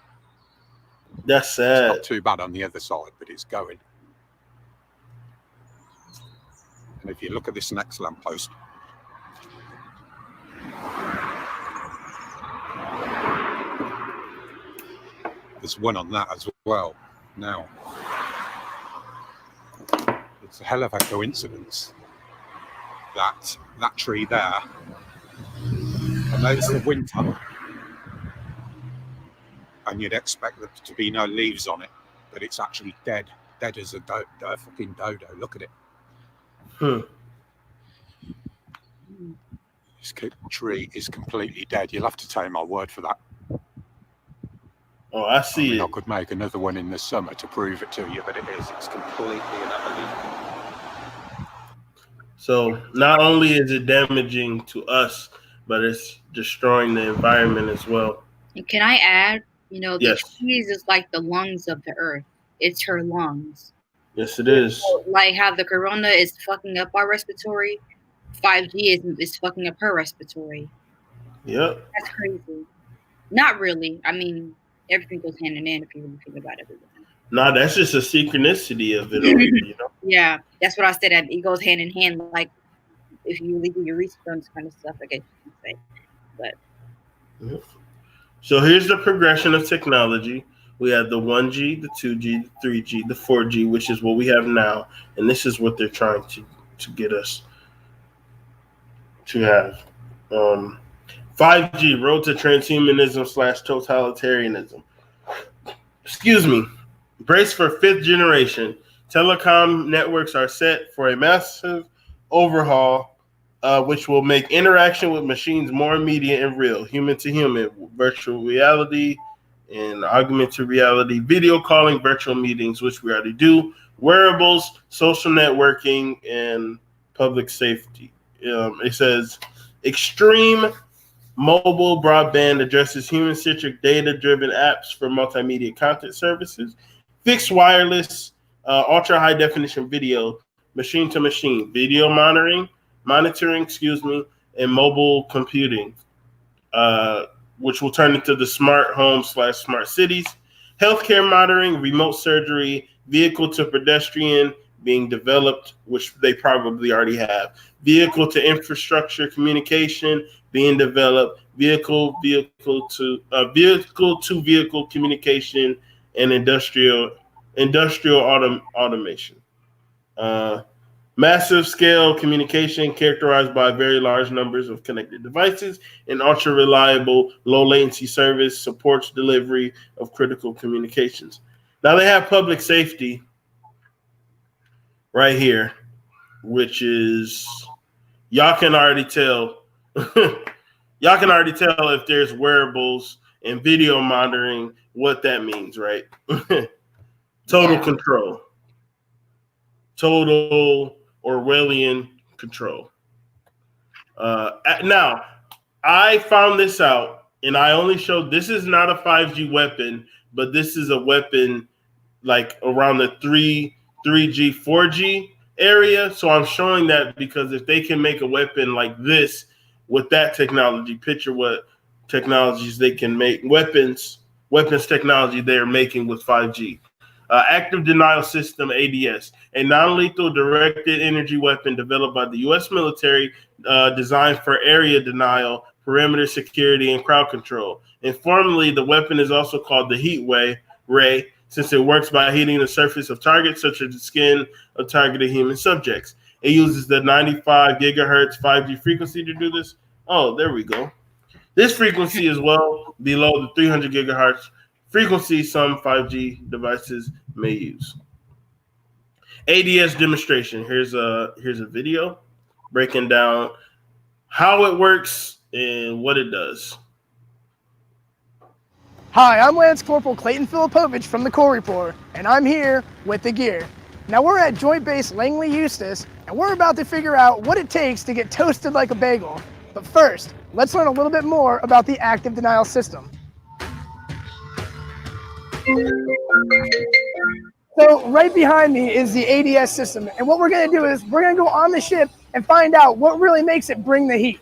That's sad. It's not too bad on the other side, but it's going. And if you look at this next lamppost, there's one on that as well. Now, it's a hell of a coincidence that that tree there, I know it's the winter, and you'd expect there to be no leaves on it, but it's actually dead as a fucking dodo. Look at it. This tree is completely dead. You'll have to take my word for that. Oh, I see it. I could make another one in the summer to prove it to you, but it is. It's completely and utterly. So not only is it damaging to us, but it's destroying the environment as well. And can I add, the Yes. trees is like the lungs of the earth. It's her lungs. Yes, it is. So, like how the corona is fucking up our respiratory, 5G is fucking up her respiratory. Yep. That's crazy. Not really. I mean, everything goes hand in hand if you really think about everything. No, that's just a synchronicity of it all, Yeah, that's what I said. It goes hand in hand. Like if you really do your research on this kind of stuff, I guess you can say. But So here's the progression of technology. We have the 1G, the 2G, the 3G, the 4G, which is what we have now, and this is what they're trying to get us to have. 5G, road to transhumanism / totalitarianism. Excuse me. Brace for 5th generation. Telecom networks are set for a massive overhaul, which will make interaction with machines more immediate and real, human to human, virtual reality and augmented reality, video calling, virtual meetings, which we already do, wearables, social networking, and public safety. It says extreme mobile broadband addresses human-centric data-driven apps for multimedia content services, fixed wireless, ultra-high-definition video, machine-to-machine, video monitoring, and mobile computing, which will turn into the smart home/smart cities, healthcare monitoring, remote surgery, vehicle-to-pedestrian being developed, which they probably already have, vehicle-to-infrastructure communication being developed, vehicle-to-vehicle communication, and industrial automation. Massive scale communication characterized by very large numbers of connected devices and ultra reliable, low latency service supports delivery of critical communications. Now they have public safety right here, which is y'all can already tell. Y'all can already tell if there's wearables and video monitoring what that means, right? Total control. Total Orwellian control. Now, I found this out, and I only showed this is not a 5G weapon, but this is a weapon like around the 3G, 4G area. So I'm showing that because if they can make a weapon like this with that technology, picture what technologies they can make, weapons technology they're making with 5G. Active Denial System, ADS, a non-lethal directed energy weapon developed by the U.S. military designed for area denial, perimeter security, and crowd control. Informally, the weapon is also called the heat ray, since it works by heating the surface of targets, such as the skin of targeted human subjects. It uses the 95 gigahertz 5G frequency to do this. Oh, there we go. This frequency is well below the 300 gigahertz frequency some 5G devices may use. ADS demonstration. Here's a video breaking down how it works and what it does. Hi, I'm Lance Corporal Clayton Filipovich from the Corps Report, and I'm here with the gear. Now we're at Joint Base Langley, Eustis, and we're about to figure out what it takes to get toasted like a bagel. But first, let's learn a little bit more about the active denial system. So right behind me is the ADS system, and what we're going to do is we're going to go on the ship and find out what really makes it bring the heat.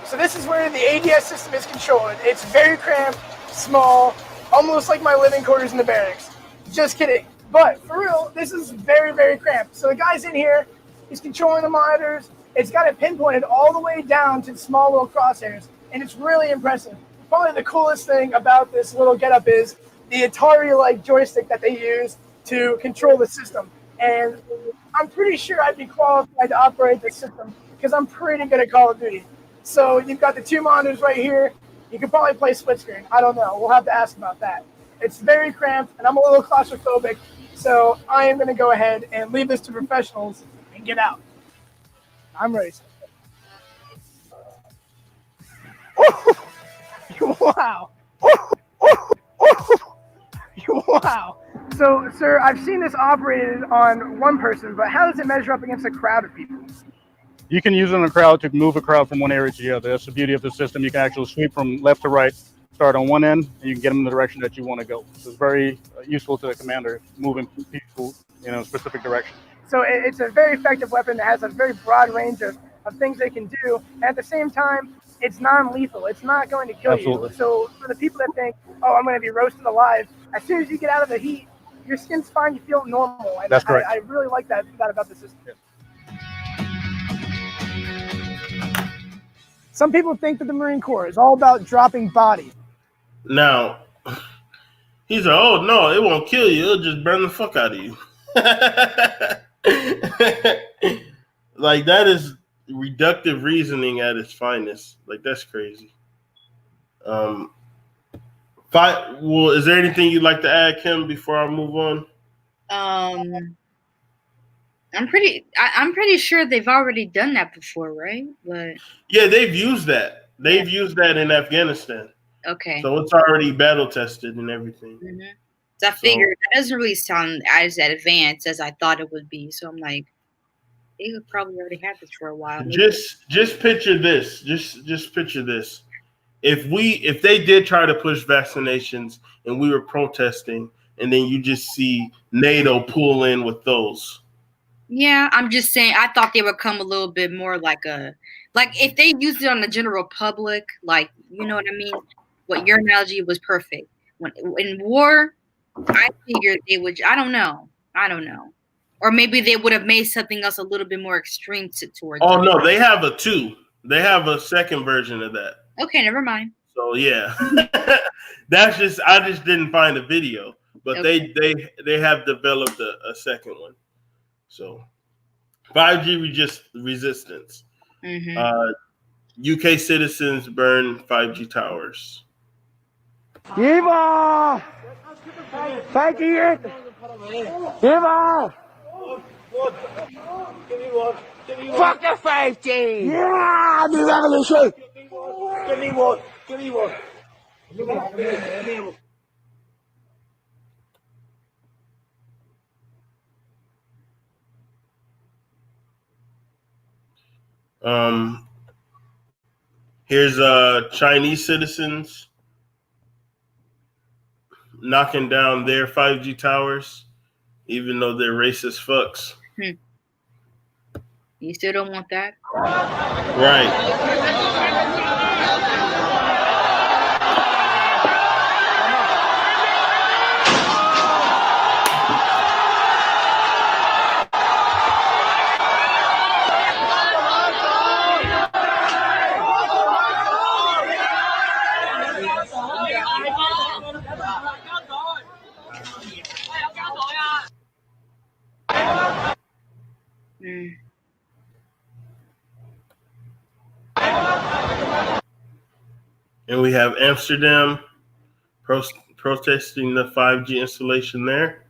So this is where the ADS system is controlled. It's very cramped, small, almost like my living quarters in the barracks. Just kidding. But for real, this is very, very cramped. So the guy's in here, he's controlling the monitors. It's got it pinpointed all the way down to small little crosshairs, and it's really impressive. Probably the coolest thing about this little getup is the Atari-like joystick that they use to control the system. And I'm pretty sure I'd be qualified to operate this system because I'm pretty good at Call of Duty. So you've got the two monitors right here. You could probably play split screen. I don't know. We'll have to ask about that. It's very cramped, and I'm a little claustrophobic, so I am going to go ahead and leave this to professionals and get out. I'm ready. Wow. Wow. So, sir, I've seen this operated on one person, but how does it measure up against a crowd of people? You can use it in a crowd to move a crowd from one area to the other. That's the beauty of the system. You can actually sweep from left to right, start on one end, and you can get them in the direction that you want to go. So it's very useful to the commander, moving people in a specific direction. So it's a very effective weapon that has a very broad range of things they can do. And at the same time, it's non-lethal. It's not going to kill you. So for the people that think, oh, I'm going to be roasted alive, as soon as you get out of the heat, your skin's fine, you feel normal. And that's correct. I really like that about the system. Yeah. Some people think that the Marine Corps is all about dropping bodies. Now, he's like, oh, no, it won't kill you. It'll just burn the fuck out of you. Like, that is reductive reasoning at its finest. Like, that's crazy. Well, is there anything you'd like to add, Kim, before I move on? I'm pretty sure they've already done that before, right? But yeah, they've used that. They've used that in Afghanistan. Okay. So it's already battle tested and everything. So I figured that doesn't really sound as advanced as I thought it would be. So I'm like, they would probably already had this for a while. Just picture this. Just picture this. If they did try to push vaccinations and we were protesting, and then you just see NATO pull in with those. Yeah, I'm just saying. I thought they would come a little bit more like if they used it on the general public, like, you know what I mean. What your analogy was perfect. When in war, I figured they would. I don't know, or maybe they would have made something else a little bit more extreme towards. Oh no, they have a 2. They have a second version of that. Okay, never mind. So yeah, I just didn't find a video, but they have developed a second one. So 5G resistance. UK citizens burn 5G towers. Viva! 5G! Viva! Fuck the 5G! Yeah! The revolution! Give me one! Give me one! Here's Chinese citizens knocking down their 5G towers, even though they're racist fucks. You still don't want that? Right. And we have Amsterdam protesting the 5G installation there.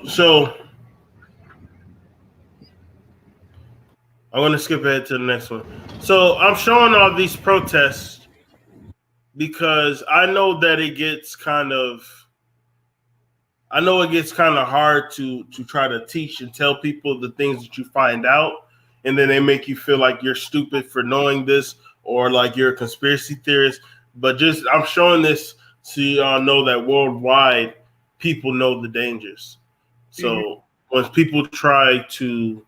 So I'm going to skip ahead to the next one. So I'm showing all these protests because I know that it gets kind of hard to try to teach and tell people the things that you find out, and then they make you feel like you're stupid for knowing this or like you're a conspiracy theorist. But I'm showing this so y'all know that worldwide people know the dangers. So when people try to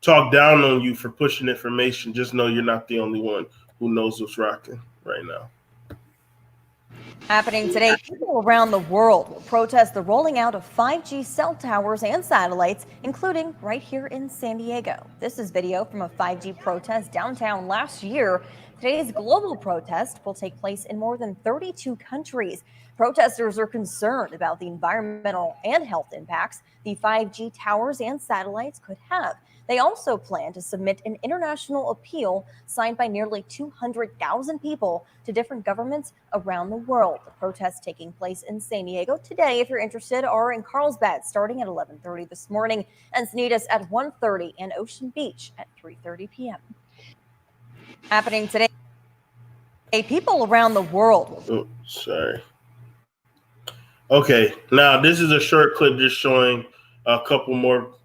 talk down on you for pushing information, just know you're not the only one who knows what's rocking right now. Happening today, people around the world will protest the rolling out of 5G cell towers and satellites, including right here in San Diego. This is video from a 5G protest downtown last year. Today's global protest will take place in more than 32 countries. Protesters are concerned about the environmental and health impacts the 5G towers and satellites could have. They also plan to submit an international appeal signed by nearly 200,000 people to different governments around the world. The protests taking place in San Diego today, if you're interested, are in Carlsbad starting at 11:30 this morning, Encinitas at 1:30, and Ocean Beach at 3:30 p.m. Happening today, people around the world. Oh, sorry. Okay, now this is a short clip just showing a couple more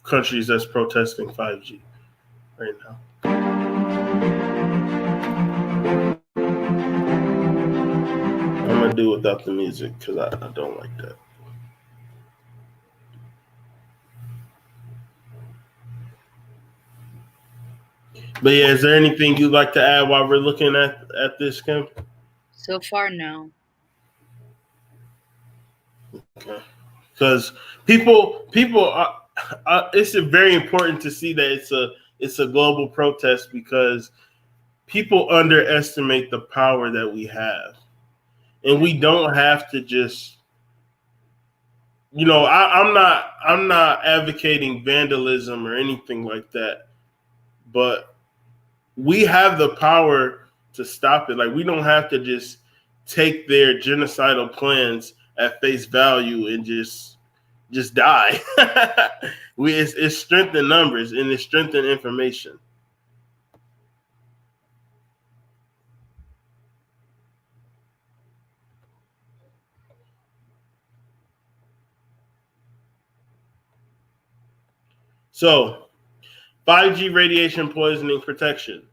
countries that's protesting 5G right now. to do without the music because I don't like that. But yeah, is there anything you'd like to add while we're looking at this, Kim? So far, no. Okay. Because people, it's very important to see that it's a global protest because people underestimate the power that we have, and we don't have to just, I'm not advocating vandalism or anything like that, but we have the power to stop it. Like, we don't have to just take their genocidal plans at face value and just die. It's strength in numbers and it's strength in information. So, 5G radiation poisoning protection.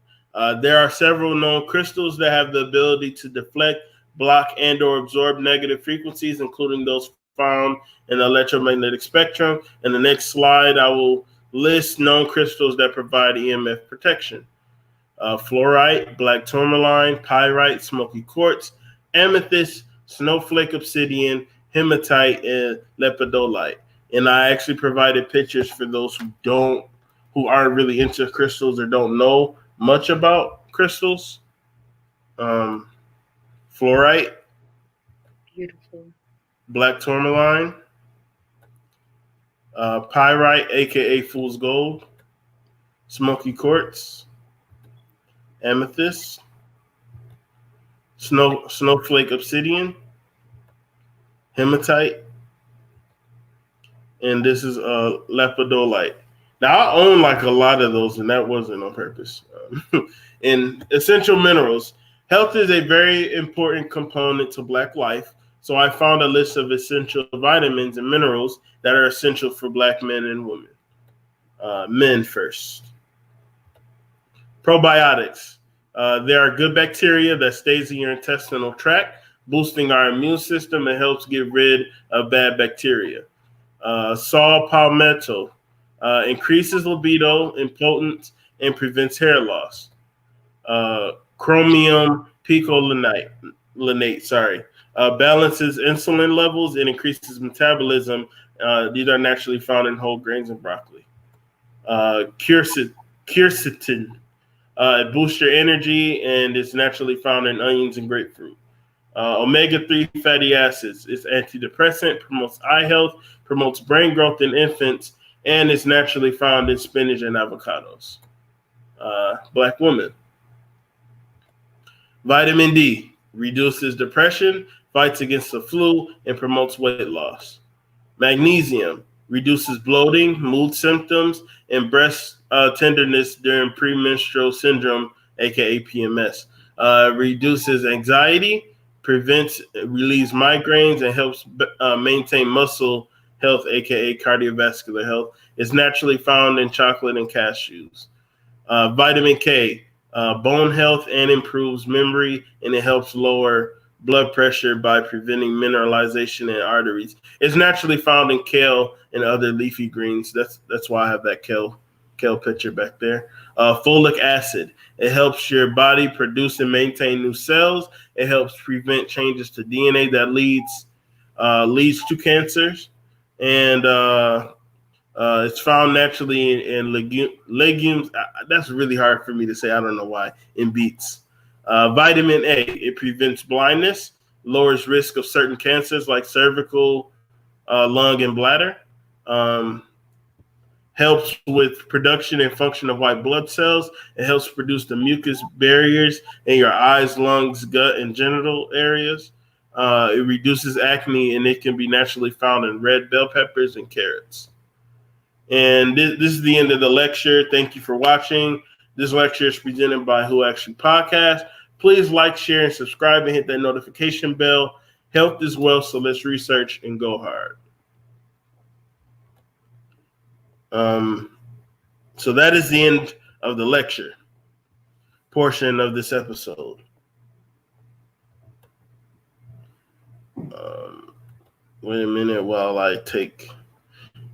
There are several known crystals that have the ability to deflect, block, and/or absorb negative frequencies, including those found in the electromagnetic spectrum. In the next slide, I will list known crystals that provide EMF protection. Fluorite, black tourmaline, pyrite, smoky quartz, amethyst, snowflake obsidian, hematite, and lepidolite. And I actually provided pictures for those who aren't really into crystals or don't know much about crystals. Fluorite, beautiful, black tourmaline, pyrite, aka fool's gold, smoky quartz, amethyst, snowflake obsidian, hematite, and this is lepidolite. Now, I own like a lot of those, and that wasn't on purpose. In essential minerals, health is a very important component to Black life. So I found a list of essential vitamins and minerals that are essential for Black men and women. Men first. Probiotics. There are good bacteria that stays in your intestinal tract, boosting our immune system and helps get rid of bad bacteria. Saw palmetto increases libido, impotence, and prevents hair loss. Chromium picolinate, balances insulin levels and increases metabolism. These are naturally found in whole grains and broccoli. Quercetin, it boosts your energy and is naturally found in onions and grapefruit. Omega-3 fatty acids, it's antidepressant, promotes eye health, promotes brain growth in infants, and it's naturally found in spinach and avocados. Black women. Vitamin D reduces depression, fights against the flu, and promotes weight loss. Magnesium reduces bloating, mood symptoms, and breast tenderness during premenstrual syndrome, aka PMS. Reduces anxiety, relieves migraines, and helps maintain muscle health, aka cardiovascular health. It's naturally found in chocolate and cashews. Vitamin K, bone health and improves memory, and it helps lower blood pressure by preventing mineralization in arteries. It's naturally found in kale and other leafy greens. That's why I have that kale picture back there. Folic acid, it helps your body produce and maintain new cells. It helps prevent changes to DNA that leads to cancers, and it's found naturally in legumes. That's really hard for me to say. I don't know why. In beets. Vitamin A, it prevents blindness, lowers risk of certain cancers like cervical, lung, and bladder. Helps with production and function of white blood cells. It helps produce the mucus barriers in your eyes, lungs, gut, and genital areas. It reduces acne, and it can be naturally found in red bell peppers and carrots. And this is the end of the lecture. Thank you for watching. This lecture is presented by Who Actually Podcast. Please like, share, and subscribe, and hit that notification bell. Health is wealth, so let's research and go hard. So that is the end of the lecture portion of this episode. Wait a minute while I take.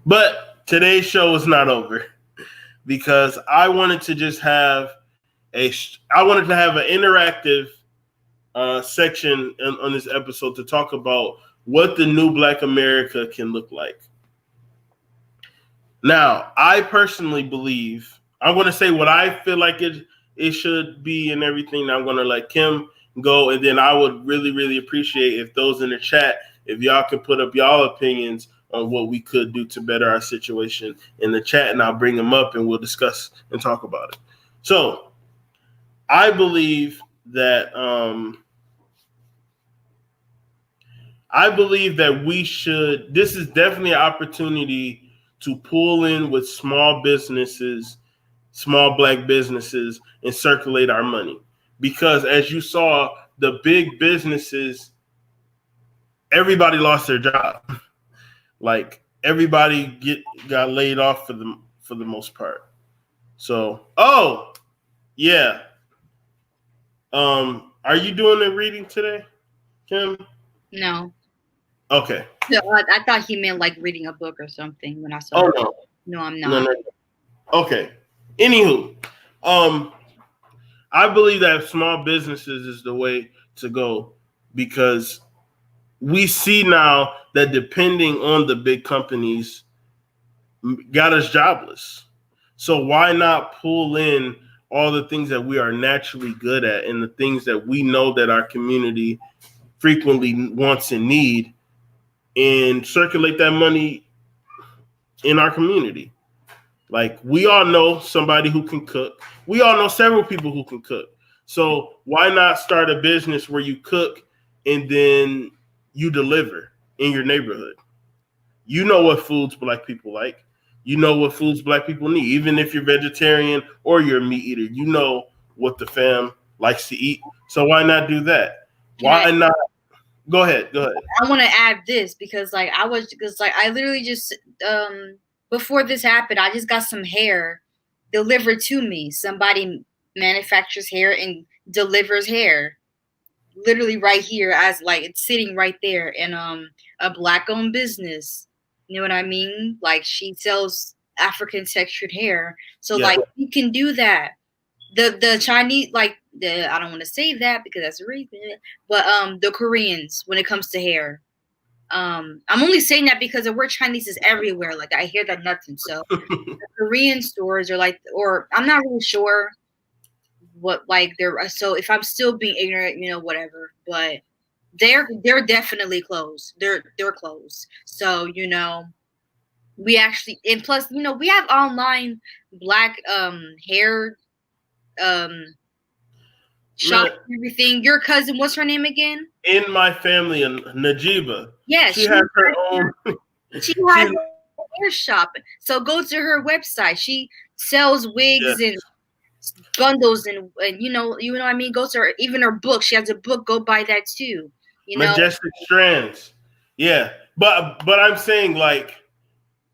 But today's show is not over because I wanted to just have an interactive section on this episode to talk about what the new Black America can look like. Now, I personally believe, I'm going to say what I feel like it should be and everything. I'm going to let Kim go, and then I would really, really appreciate if those in the chat, if y'all could put up y'all opinions on what we could do to better our situation in the chat, and I'll bring them up and we'll discuss and talk about it. So, I believe that we should. This is definitely an opportunity to pull in with small businesses, small Black businesses, and circulate our money. Because as you saw, the big businesses, everybody lost their job. Like everybody got laid off for the most part. So, yeah. Are you doing a reading today, Kim? No. Okay. No, I thought he meant like reading a book or something when I saw Oh, it. no. No, I'm not. No. Okay. Anywho, I believe that small businesses is the way to go because we see now that depending on the big companies got us jobless. So why not pull in all the things that we are naturally good at and the things that we know that our community frequently wants and need and circulate that money in our community? Like we all know somebody who can cook. We all know several people who can cook. So why not start a business where you cook and then you deliver in your neighborhood? You know what foods Black people like. You know what foods Black people need. Even if you're vegetarian or you're a meat eater, you know what the fam likes to eat. So why not do that? Why not? Go ahead. I want to add this because I literally just before this happened, I just got some hair delivered to me. Somebody manufactures hair and delivers hair literally right here as like it's sitting right there in a Black owned business. You know what I mean? Like she sells African textured hair. So like you can do that. The Chinese, like I don't want to say that because that's a reason, but the Koreans when it comes to hair. I'm only saying that because the word Chinese is everywhere. Like I hear that nothing. So the Korean stores are like, or I'm not really sure what like they're. So if I'm still being ignorant, whatever. But they're definitely closed. They're closed. So we actually, and plus we have online Black hair shop and everything. Your cousin, what's her name again? In my family, Najiba. Yeah, she has her own. She has a hair shop. So go to her website. She sells wigs and bundles and you know what I mean. Go to her, even her book. She has a book. Go buy that too. Majestic Strands. Yeah, but I'm saying like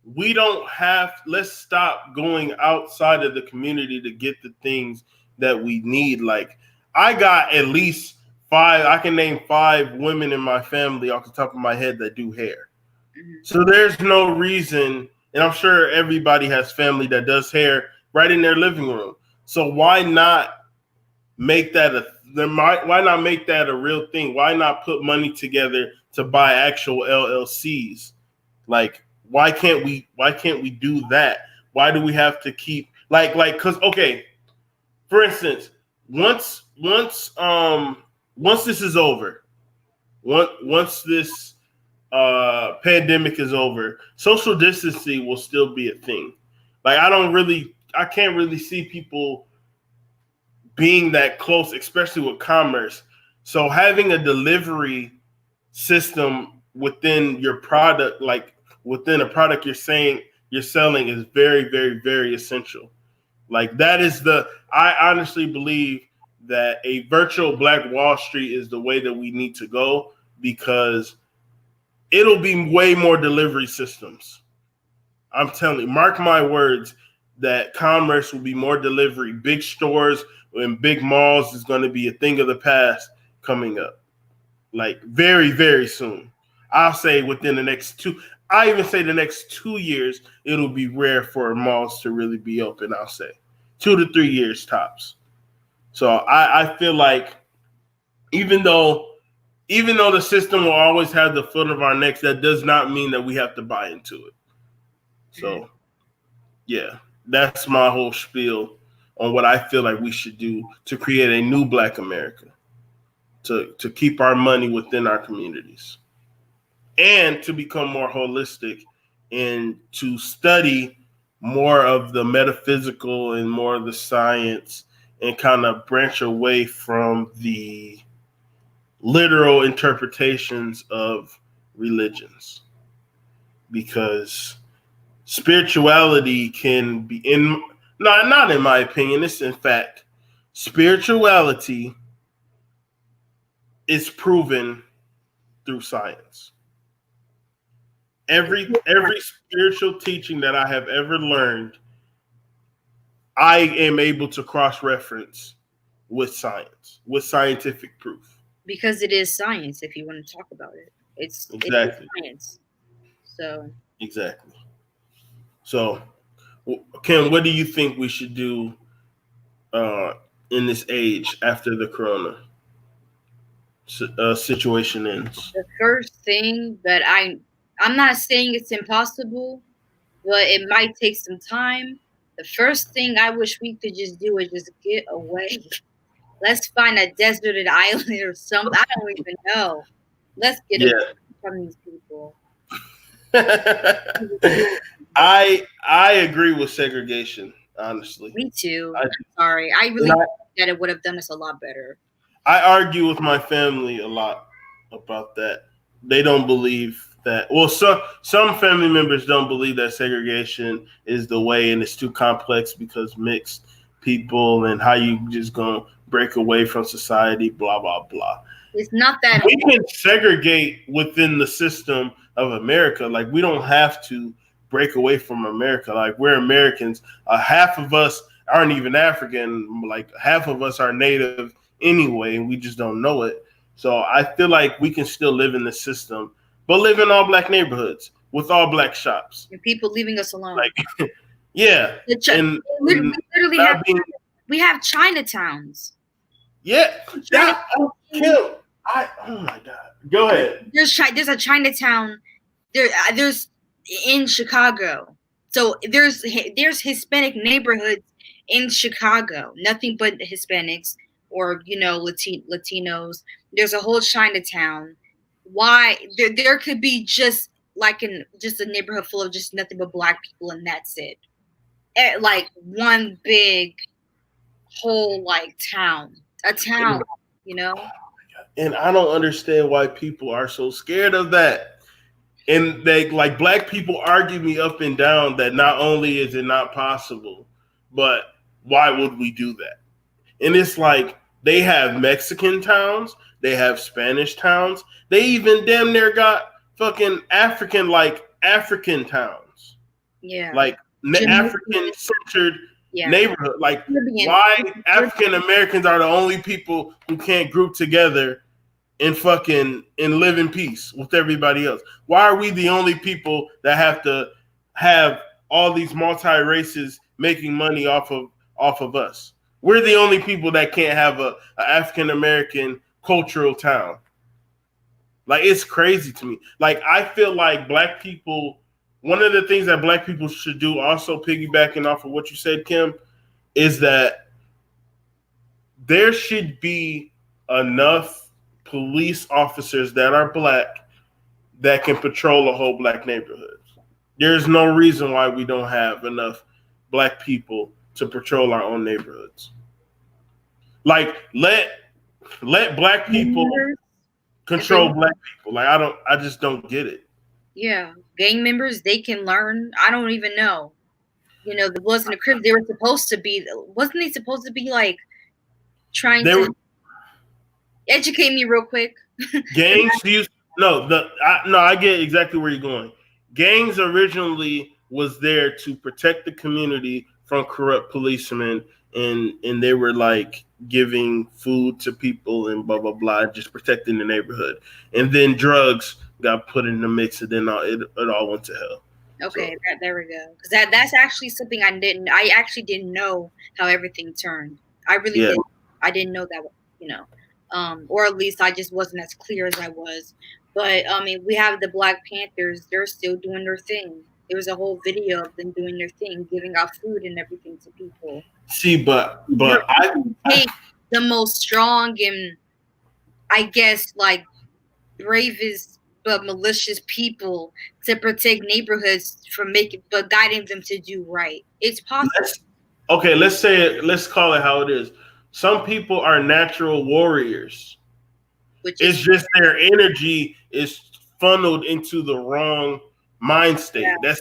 we don't have. Let's stop going outside of the community to get the things that we need. Like I got at least 5. I can name 5 women in my family off the top of my head that do hair. So there's no reason, and I'm sure everybody has family that does hair right in their living room. So why not make that why not make that a real thing? Why not put money together to buy actual LLCs? Like why can't we do that? Why do we have to keep like cuz okay, for instance, once this is over, once this pandemic is over, social distancing will still be a thing. Like I can't really see people being that close, especially with commerce. So having a delivery system within your product, like within a product you're selling is very, very, very essential. Like that is I honestly believe that a virtual Black Wall Street is the way that we need to go because it'll be way more delivery systems. I'm telling you, mark my words, that commerce will be more delivery. Big stores and big malls is going to be a thing of the past coming up, like very, very soon. I'll say within the next I even say the next 2 years, it'll be rare for malls to really be open. I'll say 2 to 3 years tops. So I feel like even though the system will always have the foot of our necks, that does not mean that we have to buy into it. So, yeah, that's my whole spiel on what I feel like we should do to create a new Black America, to keep our money within our communities, and to become more holistic and to study more of the metaphysical and more of the science and kind of branch away from the literal interpretations of religions, because spirituality can be not in my opinion, it's in fact, spirituality is proven through science. Every spiritual teaching that I have ever learned, I am able to cross-reference with science, with scientific proof. Because it is science, if you want to talk about it. It's science. So exactly. So, Kim, what do you think we should do in this age after the corona situation ends? The first thing that I'm not saying it's impossible, but it might take some time. The first thing I wish we could just do is just get away. Let's find a deserted island or something. I don't even know. Let's get away from these people. I agree with segregation, honestly. Me too. I'm sorry. I really think that it would have done us a lot better. I argue with my family a lot about that. They don't believe that. Well, some family members don't believe that segregation is the way, and it's too complex because mixed people and how you just gonna break away from society, blah, blah, blah. It's not that we can segregate within the system of America. Like, we don't have to break away from America. Like, we're Americans. Half of us aren't even African. Like, half of us are native anyway, and we just don't know it. So I feel like we can still live in the system, but live in all Black neighborhoods with all Black shops. And people leaving us alone. Like, yeah. We have Chinatowns. Yeah. Oh my God. Go ahead. There's a Chinatown. There's in Chicago. So there's Hispanic neighborhoods in Chicago. Nothing but Hispanics or Latinos. There's a whole Chinatown. Why there could be just a neighborhood full of just nothing but Black people, and that's it. Like one big whole town. A town, And I don't understand why people are so scared of that. And they Black people argue me up and down that not only is it not possible, but why would we do that? And it's like they have Mexican towns, they have Spanish towns, they even damn near got fucking African towns. Yeah. Like African centered neighborhood. Like, why African Americans are the only people who can't group together and live in peace with everybody else? Why are we the only people that have to have all these multi-races making money off of us? We're the only people that can't have a African American cultural town. Like, it's crazy to me. Like, I feel like Black people, one of the things that Black people should do, also piggybacking off of what you said, Kim, is that there should be enough police officers that are Black that can patrol a whole Black neighborhood. There's no reason why we don't have enough Black people to patrol our own neighborhoods. Like, let Black people control Black people. Like, I just don't get it. Yeah, gang members, they can learn. I don't even know. The Bloods and the Crips, wasn't they supposed to be like trying to educate me real quick? Gangs I get exactly where you're going. Gangs originally was there to protect the community from corrupt policemen, and they were like giving food to people and blah blah blah, just protecting the neighborhood. And then drugs got put in the mix, and then it all went to hell. Okay, so. There we go. Because that's actually something I actually didn't know how everything turned. I really didn't. I didn't know that, you know, or at least I just wasn't as clear as I was. But I mean, we have the Black Panthers. They're still doing their thing. There was a whole video of them doing their thing, giving out food and everything to people. See, but I the most strong and I guess like bravest but malicious people to protect neighborhoods from guiding them to do right. It's possible. Let's call it how it is. Some people are natural warriors. It's just their energy is funneled into the wrong mind state. Yeah.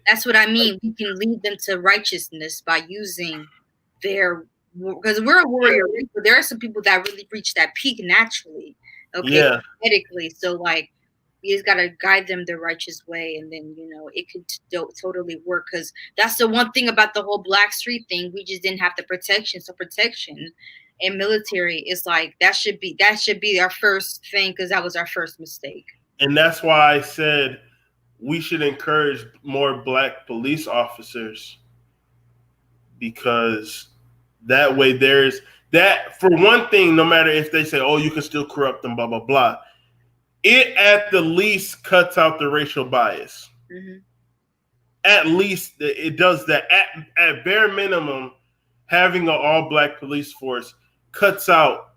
That's what I mean. We can lead them to righteousness by using because we're a warrior. There are some people that really reach that peak naturally. Okay, medically. So like, you just gotta guide them the righteous way, and then it could totally work. Because that's the one thing about the whole Black Street thing. We just didn't have the protection. So protection and military is like that should be our first thing, because that was our first mistake. And that's why I said we should encourage more Black police officers, because that way there's that, for one thing, no matter if they say, oh, you can still corrupt them, blah, blah, blah, it at the least cuts out the racial bias. Mm-hmm. At least it does that. At bare minimum, having an all-Black police force cuts out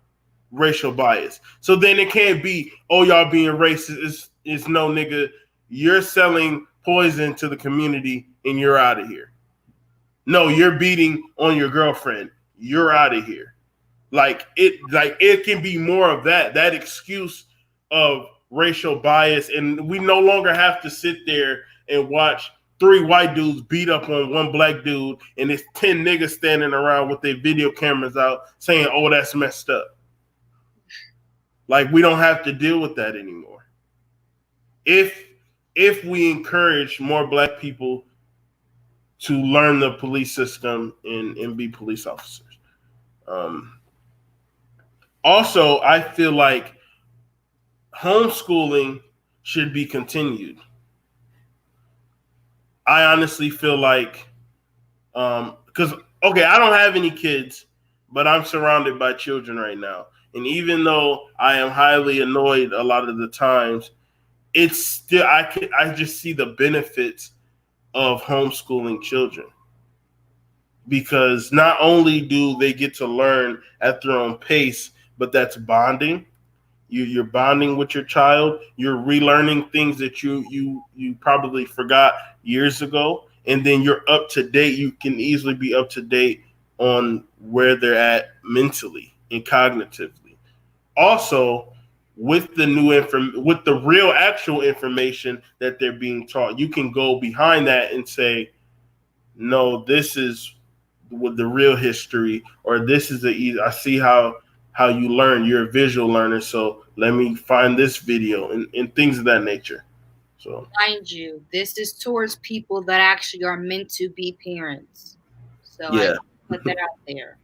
racial bias. So then it can't be, oh, y'all being racist. It's no, nigga, you're selling poison to the community and you're out of here. No, you're beating on your girlfriend. You're out of here. Like it can be more of that excuse of racial bias, and we no longer have to sit there and watch 3 white dudes beat up on 1 Black dude, and it's 10 niggas standing around with their video cameras out saying, "Oh, that's messed up." Like, we don't have to deal with that anymore. If we encourage more Black people to learn the police system and be police officers. Also, I feel like homeschooling should be continued. I honestly feel like, because, okay, I don't have any kids, but I'm surrounded by children right now. And even though I am highly annoyed a lot of the times, it's still, I just see the benefits of homeschooling children. Because not only do they get to learn at their own pace, but that's bonding. You're bonding with your child. You're relearning things that you probably forgot years ago, and then you're up to date. You can easily be up to date on where they're at mentally and cognitively. Also, with the with the real actual information that they're being taught, you can go behind that and say, no, this is with the real history, or this is I see how you learn. You're a visual learner, so let me find this video and things of that nature. So, mind you, this is towards people that actually are meant to be parents. So yeah, I put that out there.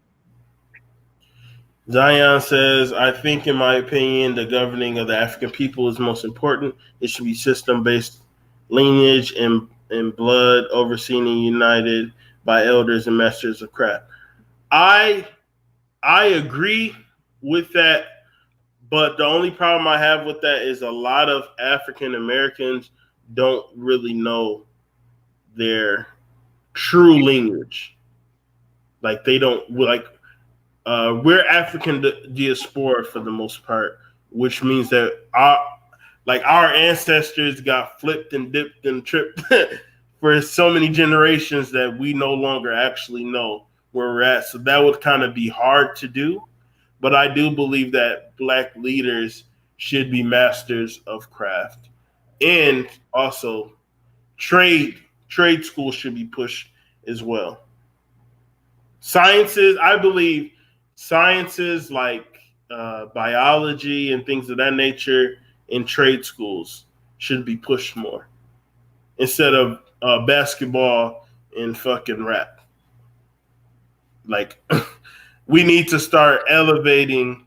Zion says, I think, in my opinion, the governing of the African people is most important. It should be system-based lineage and blood, overseen and united by elders and masters of craft. I agree with that, but the only problem I have with that is a lot of African Americans don't really know their true lineage. Like, they don't, like, we're African diaspora for the most part, which means that our ancestors got flipped and dipped and tripped for so many generations that we no longer actually know where we're at. So that would kind of be hard to do. But I do believe that Black leaders should be masters of craft. And also trade schools should be pushed as well. Sciences, I believe sciences like biology and things of that nature in trade schools should be pushed more instead of basketball and fucking rap. Like, we need to start elevating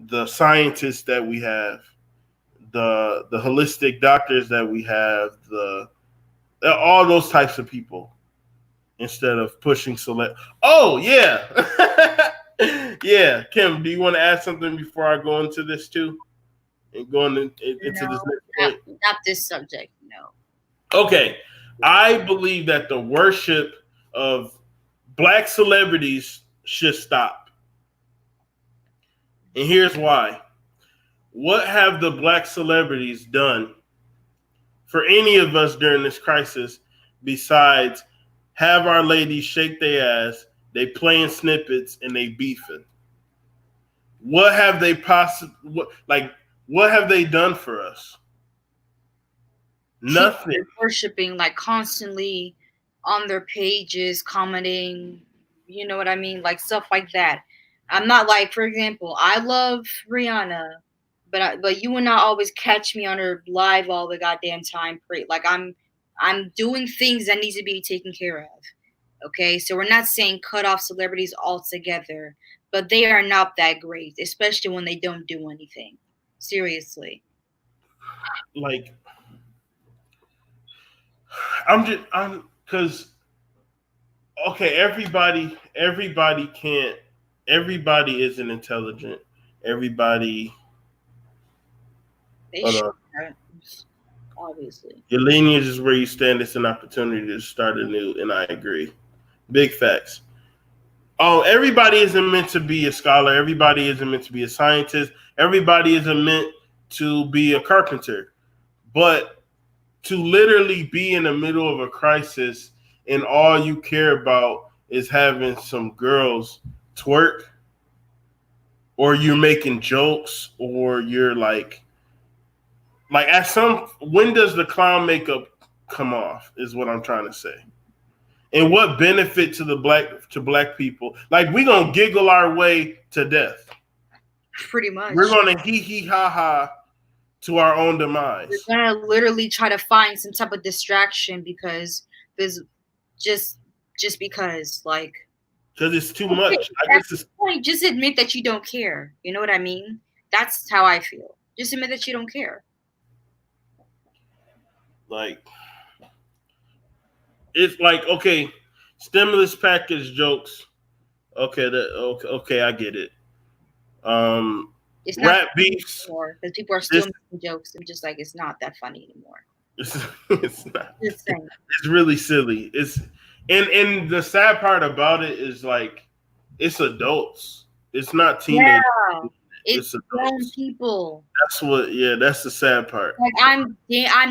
the scientists that we have, the holistic doctors that we have, all those types of people, instead of pushing select. Oh yeah, yeah. Kim, do you want to add something before I go into this too, and going into this next point? Not this subject. No. Okay, I believe that the worship of black celebrities should stop, and here's why. What have the black celebrities done for any of us during this crisis besides have our ladies shake their ass, they playing snippets, and they beefing? What have they what have they done for us? Nothing. People worshiping, like, constantly on their pages, commenting, you know what I mean? Like, stuff like that. I'm not like, for example, I love Rihanna, but you will not always catch me on her live all the goddamn time. Like, I'm doing things that needs to be taken care of. Okay, so we're not saying cut off celebrities altogether, but they are not that great, especially when they don't do anything. Seriously. Like, because okay, everybody isn't intelligent. Everybody. Obviously. Your lineage is where you stand. It's an opportunity to start anew, and I agree. Big facts. Oh, everybody isn't meant to be a scholar. Everybody isn't meant to be a scientist. Everybody isn't meant to be a carpenter. But to literally be in the middle of a crisis and all you care about is having some girls twerk, or you're making jokes, or you're like when does the clown makeup come off is what I'm trying to say. And what benefit to black people? Like, we gonna giggle our way to death. Pretty much. We're gonna hee hee ha ha to our own demise. We're gonna literally try to find some type of distraction because there's just because, like, because it's too much. At this point, just admit that you don't care. You know what I mean? That's how I feel. Just admit that you don't care. Like, it's like, okay, stimulus package jokes. Okay, okay, I get it. It's rap beefs because people are still making jokes. I'm just like, it's not that funny anymore. It's not. It's really silly. And the sad part about it is, like, it's adults. It's not teenagers. Yeah. It's grown people. That's the sad part. Like, I'm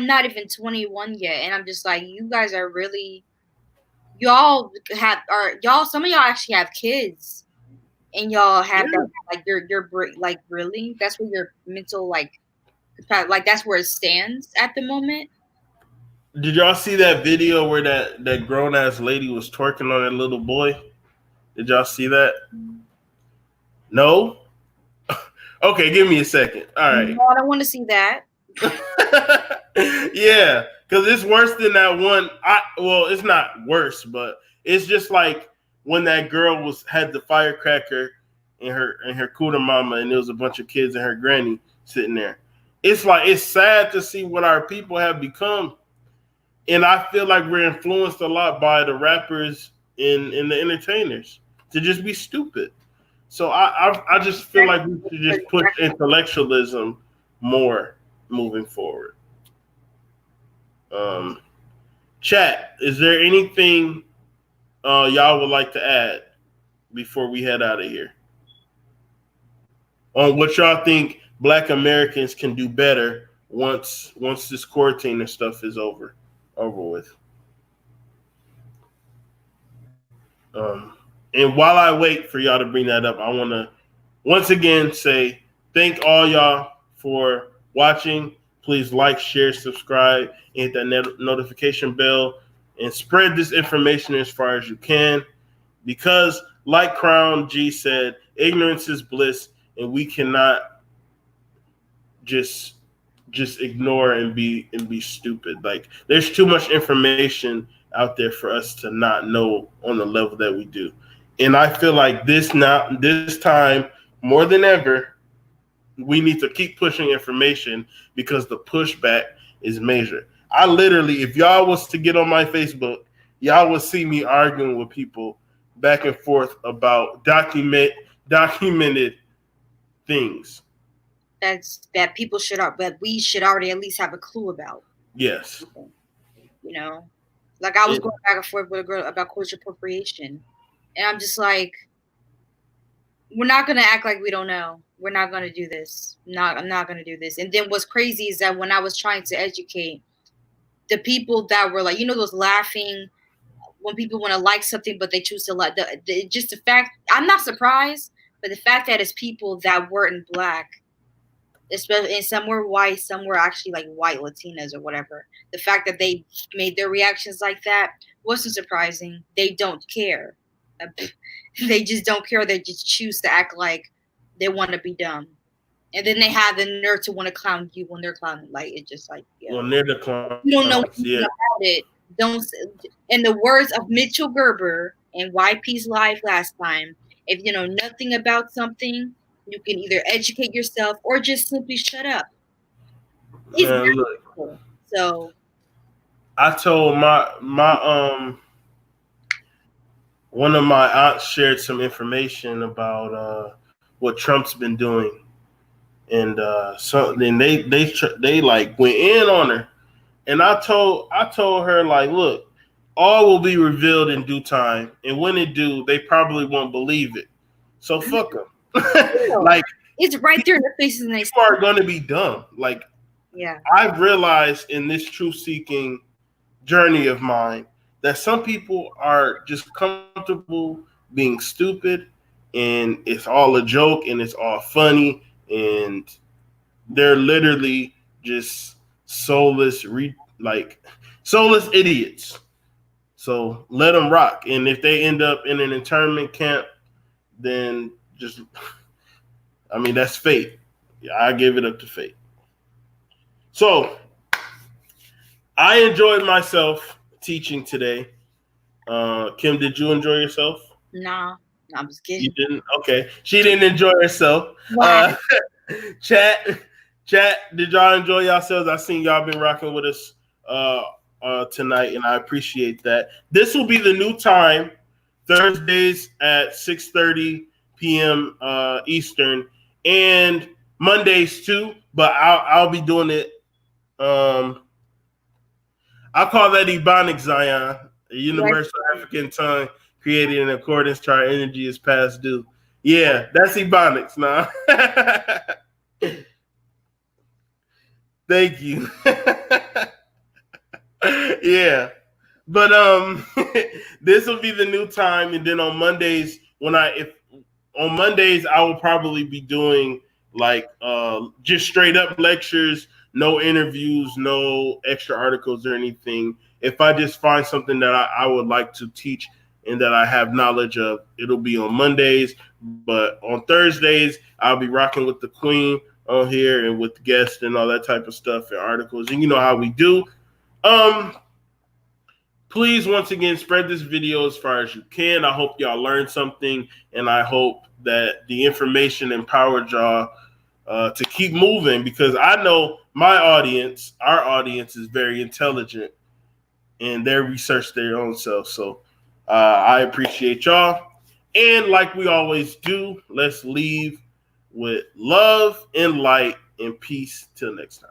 not even 21 yet, and I'm just like, you guys are really, some of y'all actually have kids, and y'all have that, like, you're like, really? That's where your mental, like that's where it stands at the moment. Did y'all see that video where that grown ass lady was twerking on that little boy? Did y'all see that? No. Okay, give me a second. All right. No, I don't want to see that. Yeah, because it's worse than that one. Well, it's not worse, but it's just like when that girl had the firecracker in her cooter mama, and there was a bunch of kids and her granny sitting there. It's like, it's sad to see what our people have become, and I feel like we're influenced a lot by the rappers and the entertainers to just be stupid. So I just feel like we should just push intellectualism more moving forward. Chat, is there anything y'all would like to add before we head out of here on what y'all think Black Americans can do better once this quarantine and stuff is over with? And while I wait for y'all to bring that up, I want to once again say thank all y'all for watching. Please like, share, subscribe, and hit that notification bell, and spread this information as far as you can. Because, like Crown G said, ignorance is bliss, and we cannot just ignore and be stupid. Like, there's too much information out there for us to not know on the level that we do. And I feel like this time more than ever, we need to keep pushing information because the pushback is major. I literally, if y'all was to get on my Facebook, y'all would see me arguing with people back and forth about documented things. That people should, that we should already at least have a clue about. Yes. You know, like I was going back and forth with a girl about cultural appropriation, and I'm just like, we're not gonna act like we don't know. We're not gonna do this. I'm not gonna do this. And then what's crazy is that when I was trying to educate the people that were like, you know, those laughing when people want to like something but they choose to like just the fact, I'm not surprised, but the fact that it's people that weren't black, especially, and some were white, some were actually like white Latinas or whatever. The fact that they made their reactions like that wasn't surprising. They don't care. They just don't care. They just choose to act like they want to be dumb. And then they have the nerve to want to clown you when they're clowning. Like, it's just like, yeah. When they're the clown, You don't know anything about it. Don't. In the words of Mitchell Gerber in YP's Live last time, if you know nothing about something, you can either educate yourself or just simply shut up. It's very cool. So I told my one of my aunts shared some information about what Trump's been doing, and so then they like went in on her, and I told her, like, look, all will be revealed in due time, and when it do, they probably won't believe it. So fuck them. Like, it's right there in their faces, and they are going to be dumb. Like, yeah, I've realized in this truth-seeking journey of mine that some people are just comfortable being stupid, and it's all a joke, and it's all funny, and they're literally just soulless idiots. So let them rock. And if they end up in an internment camp, then just, I mean, that's fate. I give it up to fate. So I enjoyed myself teaching today. Kim, did you enjoy yourself? Nah, I'm just kidding. You didn't? Okay. She didn't enjoy herself. Chat, did y'all enjoy yourselves? I seen y'all been rocking with us tonight, and I appreciate that. This will be the new time, Thursdays at 6:30 p.m. Eastern, and Mondays too. But I'll be doing it. I'll call that Ebonics, Zion, a universal African tongue created in accordance to our energy is past due. Yeah, that's Ebonics now. Thank you. Yeah. But this will be the new time, and then on Mondays I will probably be doing like just straight up lectures, no interviews, no extra articles or anything. If I just find something that I would like to teach and that I have knowledge of, it'll be on Mondays. But on Thursdays, I'll be rocking with the Queen on here and with guests and all that type of stuff and articles. And you know how we do. Please, once again, spread this video as far as you can. I hope y'all learned something, and I hope that the information empowered y'all to keep moving, because I know our audience is very intelligent, and they research their own self. So I appreciate y'all. And like we always do, let's leave with love and light and peace till next time.